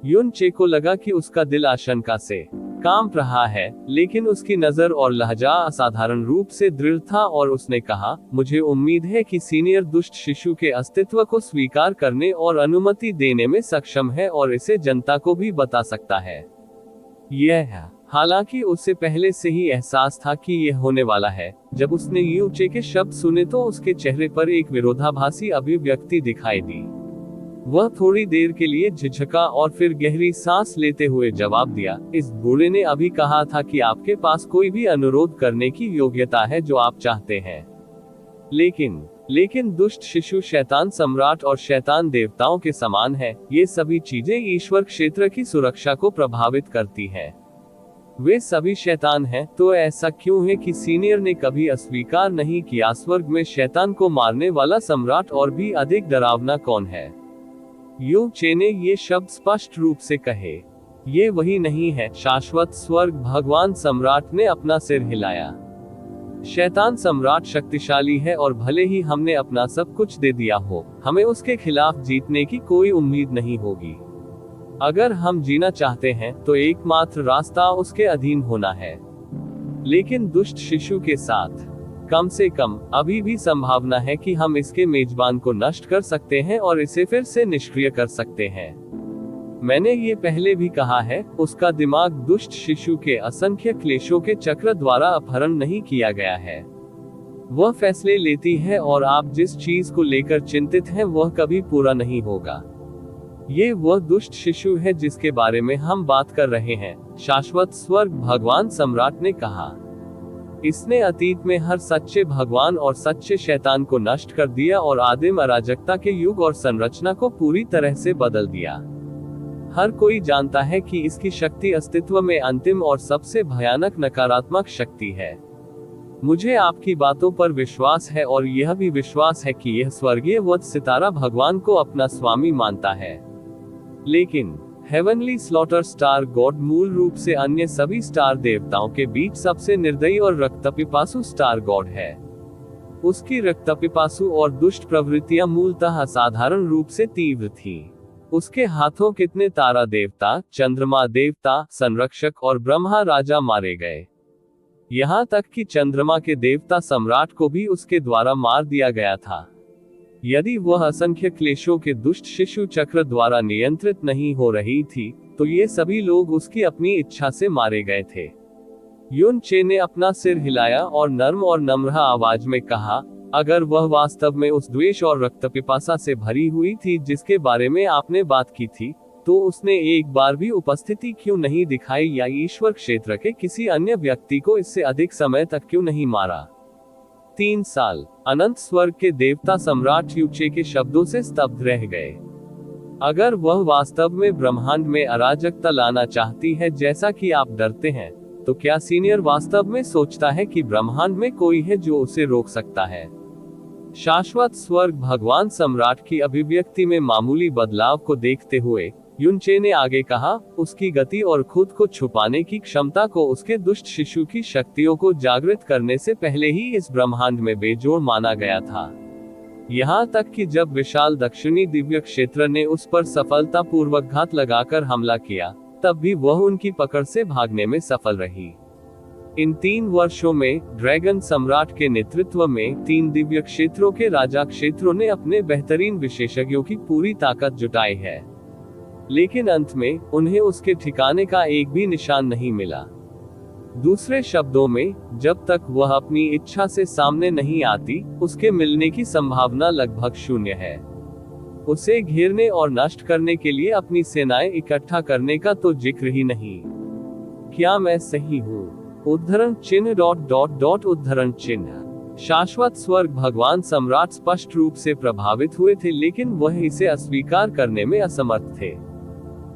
युन चे को लगा कि उसका दिल आशंका से कांप रहा है, लेकिन उसकी नजर और लहजा असाधारण रूप से दृढ़ था और उसने कहा, मुझे उम्मीद है कि सीनियर दुष्ट शिशु के अस्तित्व को स्वीकार करने और अनुमति देने में सक्षम है और इसे जनता को भी बता सकता है। हालांकि उसे पहले से ही एहसास था कि यह होने वाला है। जब उसने यू चे के शब्द सुने तो उसके चेहरे पर एक विरोधाभासी अभिव्यक्ति दिखाई दी। वह थोड़ी देर के लिए झिझका और फिर गहरी सांस लेते हुए जवाब दिया, इस बूढ़े ने अभी कहा था कि आपके पास कोई भी अनुरोध करने की योग्यता है जो आप चाहते हैं। लेकिन दुष्ट शिशु शैतान सम्राट और शैतान देवताओं के समान है। ये सभी चीजें ईश्वर क्षेत्र की सुरक्षा को प्रभावित करती हैं। वे सभी शैतान हैं, तो ऐसा क्यों है कि सीनियर ने कभी अस्वीकार नहीं किया? स्वर्ग में शैतान को मारने वाला सम्राट और भी अधिक डरावना कौन है? यू चे ने ये शब्द स्पष्ट रूप से कहे, ये वही नहीं है। शाश्वत स्वर्ग भगवान सम्राट ने अपना सिर हिलाया। शैतान सम्राट शक्तिशाली है और भले ही हमने अपना सब कुछ दे दिया हो, हमें उसके खिलाफ जीतने की कोई उम्मीद नहीं होगी। अगर हम जीना चाहते हैं तो एकमात्र रास्ता उसके अधीन होना है। लेकिन दुष्ट शिशु के साथ कम से कम अभी भी संभावना है कि हम इसके मेजबान को नष्ट कर सकते हैं और इसे फिर से निष्क्रिय कर सकते हैं। मैंने ये पहले भी कहा है, उसका दिमाग दुष्ट शिशु के असंख्य क्लेशों के चक्र द्वारा अपहरण नहीं किया गया है। वह फैसले लेती है और आप जिस चीज को लेकर चिंतित हैं वह कभी पूरा नहीं होगा। ये वह दुष्ट शिशु है जिसके बारे में हम बात कर रहे हैं, शाश्वत स्वर्ग भगवान सम्राट ने कहा। इसने अतीत में हर सच्चे भगवान और सच्चे शैतान को नष्ट कर दिया और आदिम अराजकता के युग और संरचना को पूरी तरह से बदल दिया। हर कोई जानता है कि इसकी शक्ति अस्तित्व में अंतिम और सबसे भयानक नकारात्मक शक्ति है। मुझे आपकी बातों पर विश्वास है और यह भी विश्वास है कि यह स्वर्गीय वध सितारा भगवान को अपना स्वामी मानता है। लेकिन हेवनली स्लॉटर स्टार गॉड मूल रूप से अन्य सभी स्टार देवताओं के बीच सबसे निर्दयी और रक्तपिपासु स्टार गॉड है। उसकी रक्तपिपासु और दुष्ट प्रवृत्तियां मूलतः असाधारण रूप से तीव्र थी। उसके हाथों कितने तारा देवता, चंद्रमा देवता, संरक्षक और ब्रह्मा राजा मारे गए। यहाँ तक कि चंद्रमा के देवता सम्राट को भी उसके द्वारा मार दिया गया था। यदि वह असंख्य क्लेशों के दुष्ट शिशु चक्र द्वारा नियंत्रित नहीं हो रही थी, तो ये सभी लोग उसकी अपनी इच्छा से मारे गए थे। युन चे ने अपना सिर हिलाया और नर्म और नम्र आवाज में कहा, अगर वह वास्तव में उस द्वेष और रक्तपिपासा से भरी हुई थी जिसके बारे में आपने बात की थी, तो उसने एक बार भी उपस्थिति क्यों नहीं दिखाई या ईश्वर क्षेत्र के किसी अन्य व्यक्ति को इससे अधिक समय तक क्यों नहीं मारा? 3 साल। अनंत स्वर्ग के देवता सम्राट यू चे के शब्दों से स्तब्ध रह गए। अगर वह वास्तव में ब्रह्मांड में अराजकता लाना चाहती है जैसा कि आप डरते हैं, तो क्या सीनियर वास्तव में सोचता है कि ब्रह्मांड में कोई है जो उसे रोक सकता है? शाश्वत स्वर्ग भगवान सम्राट की अभिव्यक्ति में मामूली बदलाव को देखते हुए युन चे ने आगे कहा, उसकी गति और खुद को छुपाने की क्षमता को उसके दुष्ट शिशु की शक्तियों को जागृत करने से पहले ही इस ब्रह्मांड में बेजोड़ माना गया था। यहाँ तक कि जब विशाल दक्षिणी दिव्य क्षेत्र ने उस पर सफलतापूर्वक घात लगाकर हमला किया, तब भी वह उनकी पकड़ से भागने में सफल रही। इन 3 वर्षों में ड्रैगन सम्राट के नेतृत्व में 3 दिव्य क्षेत्रों के राजा क्षेत्रों ने अपने बेहतरीन विशेषज्ञों की पूरी ताकत जुटाई है, लेकिन अंत में उन्हें उसके ठिकाने का एक भी निशान नहीं मिला। दूसरे शब्दों में, जब तक वह अपनी इच्छा से सामने नहीं आती, उसके मिलने की संभावना लगभग शून्य है। उसे घेरने और नष्ट करने के लिए अपनी सेनाएं इकट्ठा करने का तो जिक्र ही नहीं। क्या मैं सही हूँ? उद्धरण चिन्ह डॉट डॉट डॉट उद्धरण चिन्ह। शाश्वत स्वर्ग भगवान सम्राट स्पष्ट रूप से प्रभावित हुए थे, लेकिन वह इसे अस्वीकार करने में असमर्थ थे।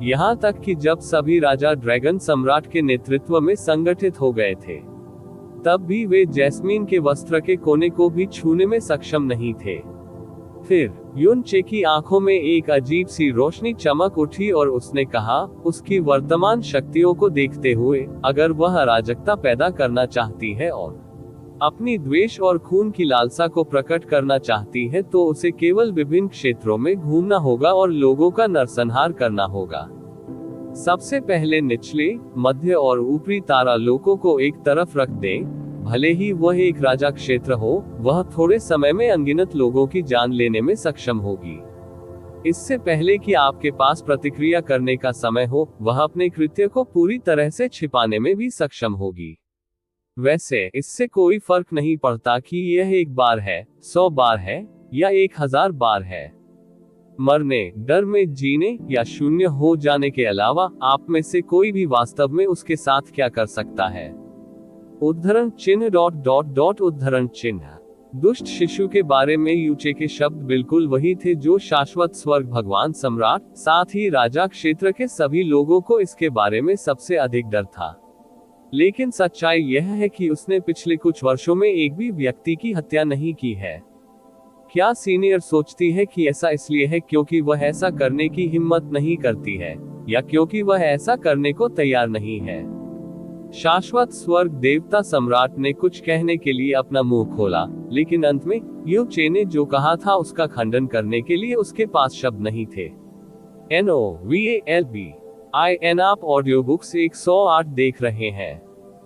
यहाँ तक कि जब सभी राजा ड्रैगन सम्राट के नेतृत्व में संगठित हो गए थे, तब भी वे जैस्मीन के वस्त्र के कोने को भी छूने में सक्षम नहीं थे। फिर युन चे की आंखों में एक अजीब सी रोशनी चमक उठी और उसने कहा, उसकी वर्तमान शक्तियों को देखते हुए, अगर वह अराजकता पैदा करना चाहती है और अपनी द्वेष और खून की लालसा को प्रकट करना चाहती है, तो उसे केवल विभिन्न क्षेत्रों में घूमना होगा और लोगों का नरसंहार करना होगा। सबसे पहले निचले, मध्य और ऊपरी तारा लोकों को एक तरफ रख दें। भले ही वह एक राजा क्षेत्र हो, वह थोड़े समय में अनगिनत लोगों की जान लेने में सक्षम होगी। इससे पहले कि आपके पास प्रतिक्रिया करने का समय हो, वह अपने कृत्य को पूरी तरह से छिपाने में भी सक्षम होगी। वैसे इससे कोई फर्क नहीं पड़ता कि यह 1 बार है, 100 बार है या 1000 बार है। मरने, डर में जीने या शून्य हो जाने के अलावा आप में से कोई भी वास्तव में उसके साथ क्या कर सकता है? उद्धरण चिन्ह डॉट डॉट डॉट उद्धरण चिन्ह। दुष्ट शिशु के बारे में यूचे के शब्द बिल्कुल वही थे जो शाश्वत स्वर्ग भगवान सम्राट, साथ ही राजा क्षेत्र के सभी लोगों को इसके बारे में सबसे अधिक डर था। लेकिन सच्चाई यह है कि उसने पिछले कुछ वर्षों में एक भी व्यक्ति की हत्या नहीं की है। क्या सीनियर सोचती है कि ऐसा इसलिए है क्योंकि वह ऐसा करने की हिम्मत नहीं करती है, या क्योंकि वह ऐसा करने को तैयार नहीं है? शाश्वत स्वर्ग देवता सम्राट ने कुछ कहने के लिए अपना मुंह खोला, लेकिन अंत में यू चे ने जो कहा था उसका खंडन करने के लिए उसके पास शब्द नहीं थे। NOVALBIN आप ऑडियो बुक्स 108 देख रहे हैं।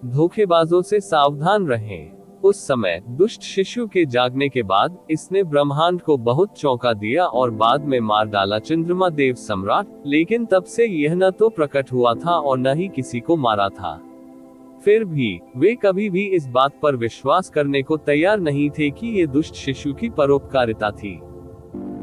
धोखेबाजों से सावधान रहें। उस समय दुष्ट शिशु के जागने के बाद इसने ब्रह्मांड को बहुत चौंका दिया और बाद में मार डाला चंद्रमा देव सम्राट, लेकिन तब से यह न तो प्रकट हुआ था और न ही किसी को मारा था। फिर भी वे कभी भी इस बात पर विश्वास करने को तैयार नहीं थे कि ये दुष्ट शिशु की परोपकारिता थी।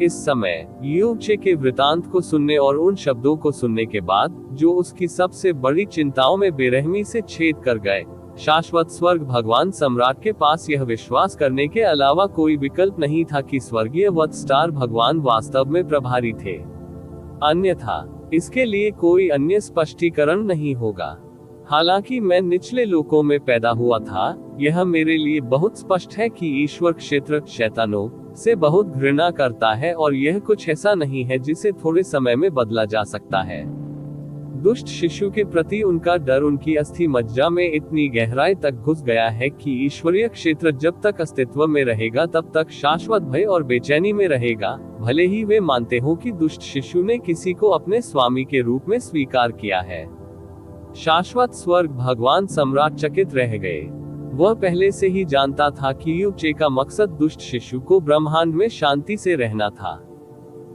इस समय यू चे के वृतांत को सुनने और उन शब्दों को सुनने के बाद, जो उसकी सबसे बड़ी चिंताओं में बेरहमी से छेद कर गए, शाश्वत स्वर्ग भगवान सम्राट के पास यह विश्वास करने के अलावा कोई विकल्प नहीं था कि स्वर्गीय वध स्टार भगवान वास्तव में प्रभारी थे। अन्यथा इसके लिए कोई अन्य स्पष्टीकरण नहीं होगा। हालांकि मैं निचले लोकों में पैदा हुआ था, यह मेरे लिए बहुत स्पष्ट है कि ईश्वर क्षेत्र शैतानों से बहुत घृणा करता है और यह कुछ ऐसा नहीं है जिसे थोड़े समय में बदला जा सकता है। दुष्ट शिशु के प्रति उनका डर उनकी अस्थि मज्जा में इतनी गहराई तक घुस गया है कि ईश्वरीय क्षेत्र जब तक अस्तित्व में रहेगा तब तक शाश्वत भय और बेचैनी में रहेगा, भले ही वे मानते हो कि दुष्ट शिशु ने किसी को अपने स्वामी के रूप में स्वीकार किया है। शाश्वत स्वर्ग भगवान सम्राट चकित रह गए। वह पहले से ही जानता था कि यू चे का मकसद दुष्ट शिशु को ब्रह्मांड में शांति से रहना था।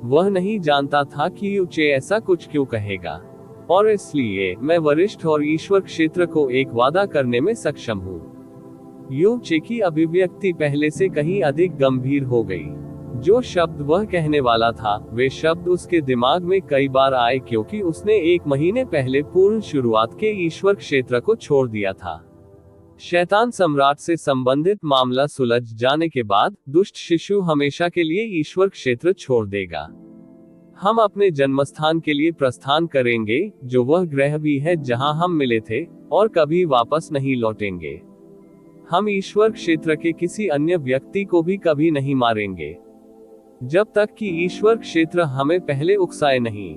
वह नहीं जानता था कि यू चे ऐसा कुछ क्यों कहेगा, और इसलिए मैं वरिष्ठ और ईश्वर क्षेत्र को एक वादा करने में सक्षम हूँ। यू चे की अभिव्यक्ति पहले से कहीं अधिक गंभीर हो गई। जो शब्द वह कहने वाला था, वे शब्द उसके दिमाग में कई बार आए क्योंकि उसने 1 महीने पहले पूर्ण शुरुआत के ईश्वर क्षेत्र को छोड़ दिया था। शैतान सम्राट से संबंधित मामला सुलझ जाने के बाद दुष्ट शिशु हमेशा के लिए ईश्वर क्षेत्र छोड़ देगा। हम अपने जन्मस्थान के लिए प्रस्थान करेंगे, जो वह ग्रह भी है जहां हम मिले थे, और कभी वापस नहीं लौटेंगे। हम ईश्वर क्षेत्र के किसी अन्य व्यक्ति को भी कभी नहीं मारेंगे, जब तक कि ईश्वर क्षेत्र हमें पहले उकसाए नहीं।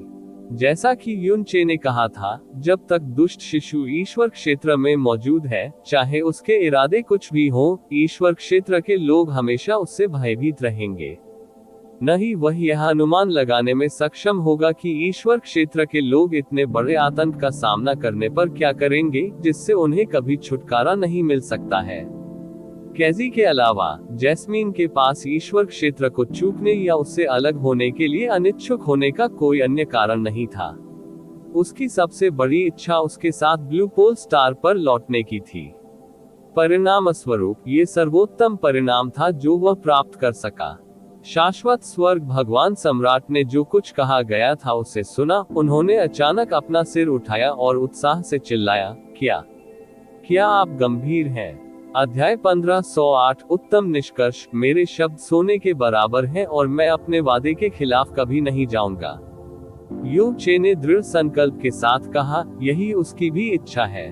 जैसा कि युन चे ने कहा था, जब तक दुष्ट शिशु ईश्वर क्षेत्र में मौजूद है, चाहे उसके इरादे कुछ भी हों, ईश्वर क्षेत्र के लोग हमेशा उससे भयभीत रहेंगे। न ही वह यह अनुमान लगाने में सक्षम होगा कि ईश्वर क्षेत्र के लोग इतने बड़े आतंक का सामना करने पर क्या करेंगे, जिससे उन्हें कभी छुटकारा नहीं मिल सकता है। कैजी के अलावा जैस्मीन के पास ईश्वर क्षेत्र को चूकने या उससे अलग होने के लिए अनिच्छुक होने का कोई अन्य कारण नहीं था। उसकी सबसे बड़ी इच्छा उसके साथ ब्लू पोल स्टार पर लौटने की थी। परिणाम स्वरूप ये सर्वोत्तम परिणाम था जो वह प्राप्त कर सका। शाश्वत स्वर्ग भगवान सम्राट ने जो कुछ कहा गया था उसे सुना। उन्होंने अचानक अपना सिर उठाया और उत्साह से चिल्लाया, क्या आप गंभीर हैं? अध्याय 1508 उत्तम निष्कर्ष। मेरे शब्द सोने के बराबर हैं और मैं अपने वादे के खिलाफ कभी नहीं जाऊंगा। यू चे ने दृढ़ संकल्प के साथ कहा, यही उसकी भी इच्छा है।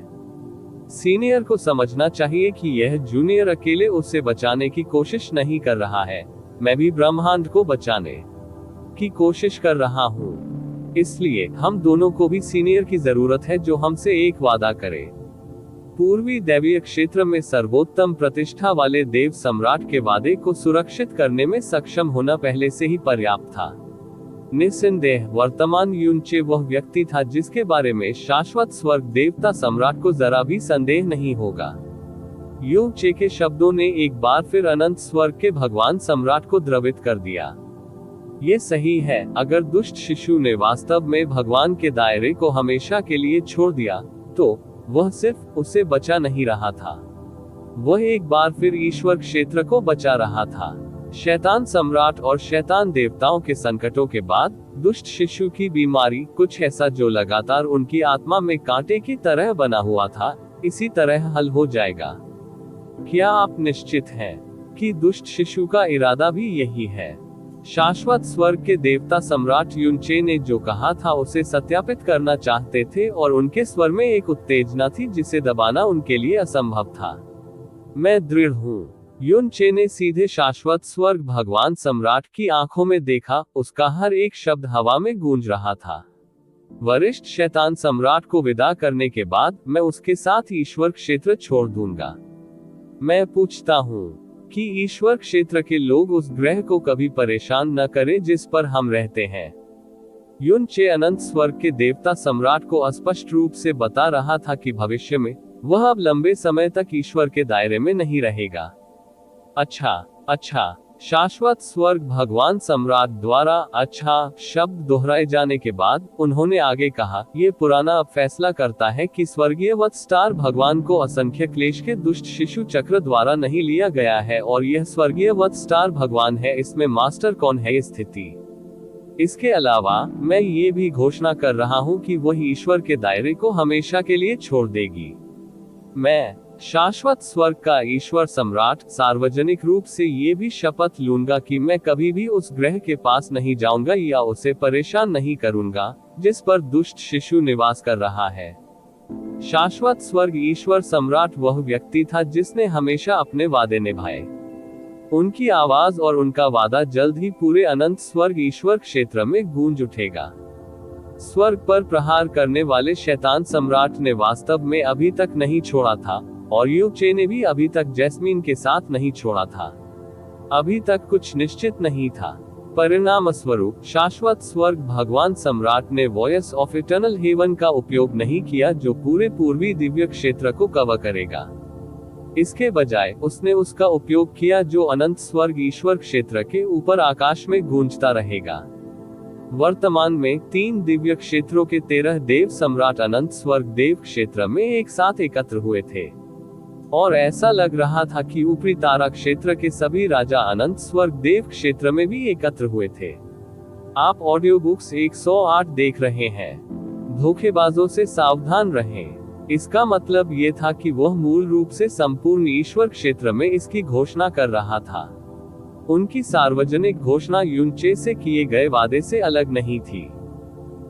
सीनियर को समझना चाहिए कि यह जूनियर अकेले उसे बचाने की कोशिश नहीं कर रहा है, मैं भी ब्रह्मांड को बचाने की कोशिश कर रहा हूँ। इसलिए हम दोनों को भी सीनियर की जरूरत है जो हमसे एक वादा करे। पूर्वी दैवीय क्षेत्र में सर्वोत्तम प्रतिष्ठा वाले देव सम्राट के वादे को सुरक्षित करने में सक्षम होना पहले से ही पर्याप्त था। निस्संदेह वर्तमान यूनचे वह व्यक्ति था जिसके बारे में शाश्वत स्वर्ग देवता सम्राट को जरा भी संदेह नहीं होगा। यूचे के शब्दों ने एक बार फिर अनंत स्वर्ग के भगवान सम्राट को द्रवित कर दिया। ये सही है, अगर दुष्ट शिशु ने वास्तव में भगवान के दायरे को हमेशा के लिए छोड़ दिया, तो वह सिर्फ उसे बचा नहीं रहा था, वह एक बार फिर ईश्वर क्षेत्र को बचा रहा था। शैतान सम्राट और शैतान देवताओं के संकटों के बाद दुष्ट शिशु की बीमारी, कुछ ऐसा जो लगातार उनकी आत्मा में कांटे की तरह बना हुआ था, इसी तरह हल हो जाएगा। क्या आप निश्चित हैं कि दुष्ट शिशु का इरादा भी यही है? शाश्वत स्वर्ग के देवता सम्राट यूनचे ने जो कहा था उसे सत्यापित करना चाहते थे और उनके स्वर में एक उत्तेजना थी जिसे दबाना उनके लिए असंभव था। मैं दृढ़ हूँ। यूनचे ने सीधे शाश्वत स्वर्ग भगवान सम्राट की आंखों में देखा, उसका हर एक शब्द हवा में गूंज रहा था। वरिष्ठ शैतान सम्राट को विदा करने के बाद मैं उसके साथ ईश्वर क्षेत्र छोड़ दूंगा। मैं पूछता हूँ कि ईश्वर क्षेत्र के लोग उस ग्रह को कभी परेशान न करें जिस पर हम रहते हैं। यूनचे अनंत स्वर्ग के देवता सम्राट को स्पष्ट रूप से बता रहा था कि भविष्य में वह अब लंबे समय तक ईश्वर के दायरे में नहीं रहेगा। अच्छा, शाश्वत स्वर्ग भगवान सम्राट द्वारा अच्छा शब्द दोहराए जाने के बाद उन्होंने आगे कहा, ये पुराना अब फैसला करता है कि स्वर्गीय वत्स स्टार भगवान को असंख्य क्लेश के दुष्ट शिशु चक्र द्वारा नहीं लिया गया है और यह स्वर्गीय वत्स स्टार भगवान है, इसमें मास्टर कौन है ये स्थिति। इसके अलावा मैं ये भी घोषणा कर रहा हूँ कि वह ईश्वर के दायरे को हमेशा के लिए छोड़ देगी। मैं शाश्वत स्वर्ग का ईश्वर सम्राट सार्वजनिक रूप से ये भी शपथ लूंगा कि मैं कभी भी उस ग्रह के पास नहीं जाऊंगा या उसे परेशान नहीं करूंगा जिस पर दुष्ट शिशु निवास कर रहा है। शाश्वत स्वर्ग ईश्वर सम्राट वह व्यक्ति था जिसने हमेशा अपने वादे निभाए। उनकी आवाज और उनका वादा जल्द ही पूरे अनंत स्वर्ग ईश्वर क्षेत्र में गूंज उठेगा। स्वर्ग पर प्रहार करने वाले शैतान सम्राट ने वास्तव में अभी तक नहीं छोड़ा था और यूचे ने भी अभी तक जैस्मीन के साथ नहीं छोड़ा था। अभी तक कुछ निश्चित नहीं था। परिणाम स्वरूप शाश्वत स्वर्ग भगवान सम्राट ने वॉयस ऑफ इटर्नल हेवन का उपयोग नहीं किया जो पूरे पूर्वी दिव्य क्षेत्र को कवर करेगा। इसके बजाय उसने उसका उपयोग किया जो अनंत स्वर्ग ईश्वर क्षेत्र के ऊपर आकाश में गूंजता रहेगा। वर्तमान में 3 दिव्य क्षेत्रों के 13 देव सम्राट अनंत स्वर्ग देव क्षेत्र में एक साथ एकत्र हुए थे और ऐसा लग रहा था कि ऊपरी तारा क्षेत्र के सभी राजा अनंत स्वर्ग देव क्षेत्र में भी एकत्र हुए थे। आप ऑडियो बुक्स 108 देख रहे हैं। धोखेबाजों से सावधान रहें। इसका मतलब ये था कि वह मूल रूप से संपूर्ण ईश्वर क्षेत्र में इसकी घोषणा कर रहा था। उनकी सार्वजनिक घोषणा यूनचे से किए गए वादे से अलग नहीं थी।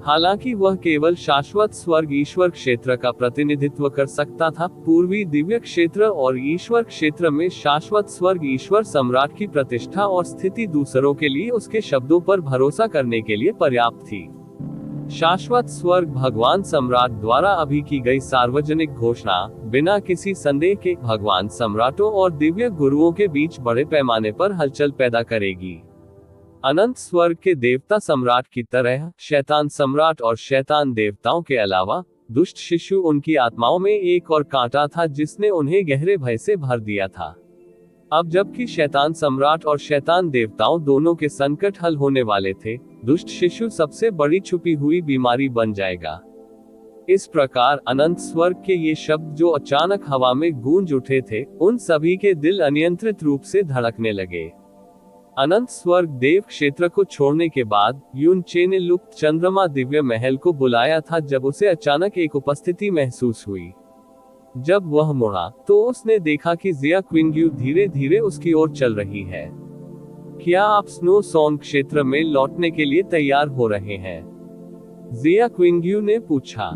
हालांकि वह केवल शाश्वत स्वर्ग ईश्वर क्षेत्र का प्रतिनिधित्व कर सकता था, पूर्वी दिव्य क्षेत्र और ईश्वर क्षेत्र में शाश्वत स्वर्ग ईश्वर सम्राट की प्रतिष्ठा और स्थिति दूसरों के लिए उसके शब्दों पर भरोसा करने के लिए पर्याप्त थी। शाश्वत स्वर्ग भगवान सम्राट द्वारा अभी की गई सार्वजनिक घोषणा बिना किसी संदेह के भगवान सम्राटों और दिव्य गुरुओं के बीच बड़े पैमाने पर हलचल पैदा करेगी। अनंत स्वर्ग के देवता सम्राट की तरह शैतान सम्राट और शैतान देवताओं के अलावा दुष्ट शिशु उनकी आत्माओं में एक और कांटा था जिसने उन्हें गहरे भय से भर दिया था। अब जबकि शैतान सम्राट और शैतान देवताओं दोनों के संकट हल होने वाले थे, दुष्ट शिशु सबसे बड़ी छुपी हुई बीमारी बन जाएगा। इस प्रकार अनंत स्वर्ग के ये शब्द जो अचानक हवा में गूंज उठे थे, उन सभी के दिल अनियंत्रित रूप से धड़कने लगे। अनंत स्वर्ग देव क्षेत्र को छोड़ने के बाद युन चे ने लुप्त चंद्रमा दिव्य महल को बुलाया था जब उसे अचानक एक उपस्थिति महसूस हुई। जब वह मुड़ा तो उसने देखा कि जिया क्विंग्यू धीरे धीरे उसकी ओर चल रही है। क्या आप स्नो सॉन्ग क्षेत्र में लौटने के लिए तैयार हो रहे हैं? जिया क्विंग्यू ने पूछा।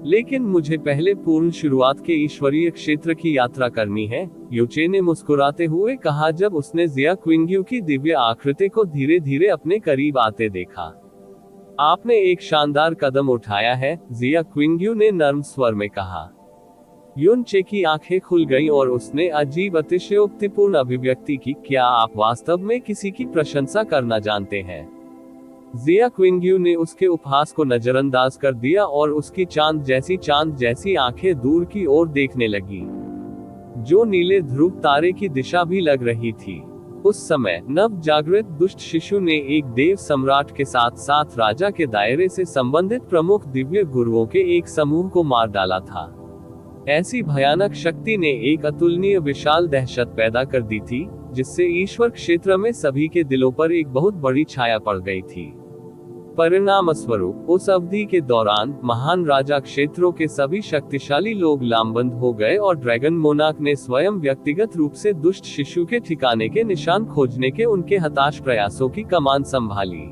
लेकिन मुझे पहले पूर्ण शुरुआत के ईश्वरीय क्षेत्र की यात्रा करनी है, युचे ने मुस्कुराते हुए कहा जब उसने जिया क्विंग्यू की दिव्य आकृति को धीरे धीरे अपने करीब आते देखा। आपने एक शानदार कदम उठाया है, जिया क्विंग्यू ने नर्म स्वर में कहा। युन चे की आंखें खुल गईं और उसने अजीब अतिशयोक्तिपूर्ण अभिव्यक्ति की, क्या आप वास्तव में किसी की प्रशंसा करना जानते हैं? जिया क्विंग्यू ने उसके उपहास को नजरअंदाज कर दिया और उसकी चांद जैसी आंखें दूर की ओर देखने लगी, जो नीले ध्रुव तारे की दिशा भी लग रही थी। उस समय नव जागृत दुष्ट शिशु ने एक देव सम्राट के साथ साथ राजा के दायरे से संबंधित प्रमुख दिव्य गुरुओं के एक समूह को मार डाला था। ऐसी भयानक शक्ति ने एक अतुलनीय विशाल दहशत पैदा कर दी थी, जिससे ईश्वर क्षेत्र में सभी के दिलों पर एक बहुत बड़ी छाया पड़ गई थी। परिणाम स्वरूप उस अवधि के दौरान महान राजा क्षेत्रों के सभी शक्तिशाली लोग लामबंद हो गए और ड्रैगन मोनार्क ने स्वयं व्यक्तिगत रूप से दुष्ट शिशु के ठिकाने के निशान खोजने के उनके हताश प्रयासों की कमान संभाली।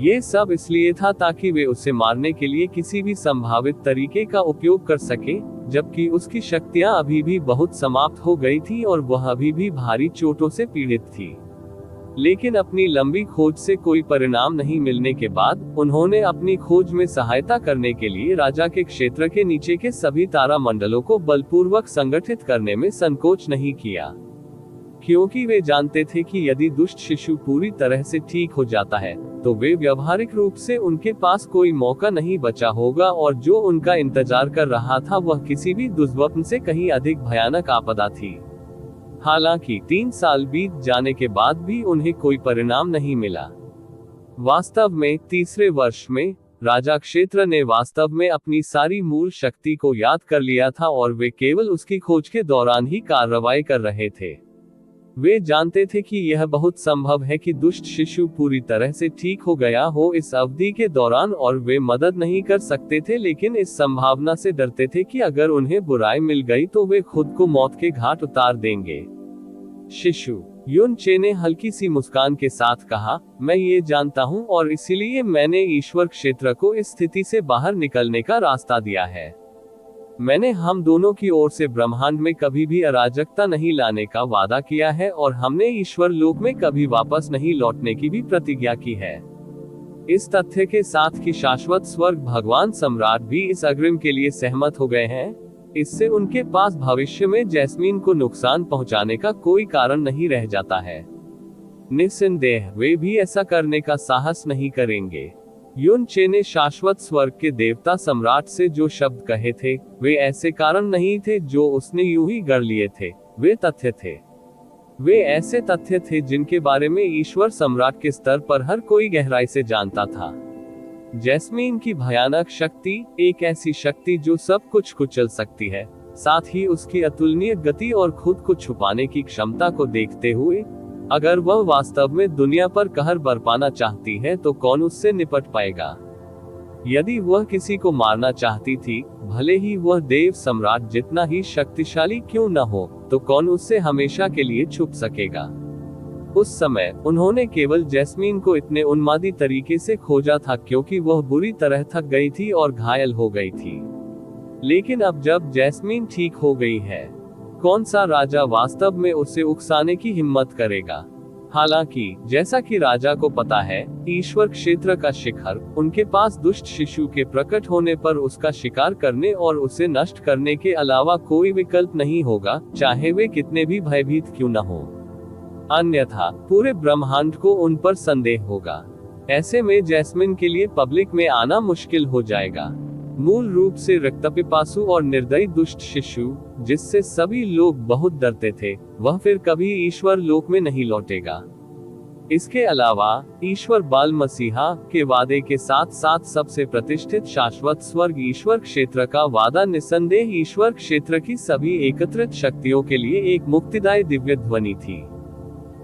ये सब इसलिए था ताकि वे उसे मारने के लिए किसी भी संभावित तरीके का उपयोग कर सके, जबकि उसकी शक्तियां अभी भी बहुत समाप्त हो गई थी और वह अभी भी भारी चोटों से पीड़ित थी। लेकिन अपनी लंबी खोज से कोई परिणाम नहीं मिलने के बाद उन्होंने अपनी खोज में सहायता करने के लिए राजा के क्षेत्र के नीचे के सभी तारा मंडलों को बलपूर्वक संगठित करने में संकोच नहीं किया, क्योंकि वे जानते थे कि यदि दुष्ट शिशु पूरी तरह से ठीक हो जाता है तो वे व्यावहारिक रूप से उनके पास कोई मौका नहीं बचा होगा और जो उनका इंतजार कर रहा था वह किसी भी दुष्स्वप्न से कहीं अधिक भयानक आपदा थी। हालांकि 3 साल बीत जाने के बाद भी उन्हें कोई परिणाम नहीं मिला। वास्तव में तीसरे वर्ष में राजा क्षेत्र ने वास्तव में अपनी सारी मूल शक्ति को याद कर लिया था और वे केवल उसकी खोज के दौरान ही कार्रवाई कर रहे थे। वे जानते थे कि यह बहुत संभव है कि दुष्ट शिशु पूरी तरह से ठीक हो गया हो इस अवधि के दौरान और वे मदद नहीं कर सकते थे, लेकिन इस संभावना से डरते थे कि अगर उन्हें बुराई मिल गई तो वे खुद को मौत के घाट उतार देंगे। शिशु, युन चे ने हल्की सी मुस्कान के साथ कहा, मैं ये जानता हूँ और इसीलिए मैंने ईश्वर क्षेत्र को इस स्थिति से बाहर निकलने का रास्ता दिया है। मैंने हम दोनों की ओर से ब्रह्मांड में कभी भी अराजकता नहीं लाने का वादा किया है और हमने ईश्वर लोक में कभी वापस नहीं लौटने की भी प्रतिज्ञा की है। इस तथ्य के साथ कि शाश्वत स्वर्ग भगवान सम्राट भी इस अग्रिम के लिए सहमत हो गए हैं, इससे उनके पास भविष्य में जैस्मीन को नुकसान पहुंचाने का कोई कारण नहीं रह जाता है। निस्संदेह वे भी ऐसा करने का साहस नहीं करेंगे। युन चे ने शाश्वत स्वर्ग के देवता सम्राट से जो शब्द कहे थे वे ऐसे कारण नहीं थे जो उसने यूं ही गढ़ लिए थे, वे तथ्य थे। वे ऐसे तथ्य थे जिनके बारे में ईश्वर सम्राट के स्तर पर हर कोई गहराई से जानता था। जैस्मीन की भयानक शक्ति, एक ऐसी शक्ति जो सब कुछ कुचल सकती है, साथ ही उसकी अतुलनीय गति और खुद को छुपाने की क्षमता को देखते हुए, अगर वह वास्तव में दुनिया पर कहर बरपाना चाहती है तो कौन उससे निपट पाएगा? यदि वह किसी को मारना चाहती थी, भले ही वह देव सम्राट जितना ही शक्तिशाली क्यों न हो, तो कौन उससे हमेशा के लिए छुप सकेगा? उस समय उन्होंने केवल जैस्मीन को इतने उन्मादी तरीके से खोजा था क्योंकि वह बुरी तरह थक गई थी और घायल हो गई थी। लेकिन अब जब जैस्मीन ठीक हो गई है, कौन सा राजा वास्तव में उसे उकसाने की हिम्मत करेगा? हालांकि जैसा कि राजा को पता है, ईश्वर क्षेत्र का शिखर, उनके पास दुष्ट शिशु के प्रकट होने पर उसका शिकार करने और उसे नष्ट करने के अलावा कोई विकल्प नहीं होगा, चाहे वे कितने भी भयभीत क्यों न हो। अन्यथा पूरे ब्रह्मांड को उन पर संदेह होगा। ऐसे में जैस्मिन के लिए पब्लिक में आना मुश्किल हो जाएगा। मूल रूप से रक्तपिपासु और निर्दयी दुष्ट शिशु, जिससे सभी लोग बहुत डरते थे, वह फिर कभी ईश्वर लोक में नहीं लौटेगा। इसके अलावा ईश्वर बाल मसीहा के वादे के साथ साथ सबसे प्रतिष्ठित शाश्वत स्वर्ग ईश्वर क्षेत्र का वादा निस्संदेह ईश्वर क्षेत्र की सभी एकत्रित शक्तियों के लिए एक मुक्तिदायी दिव्य ध्वनि थी।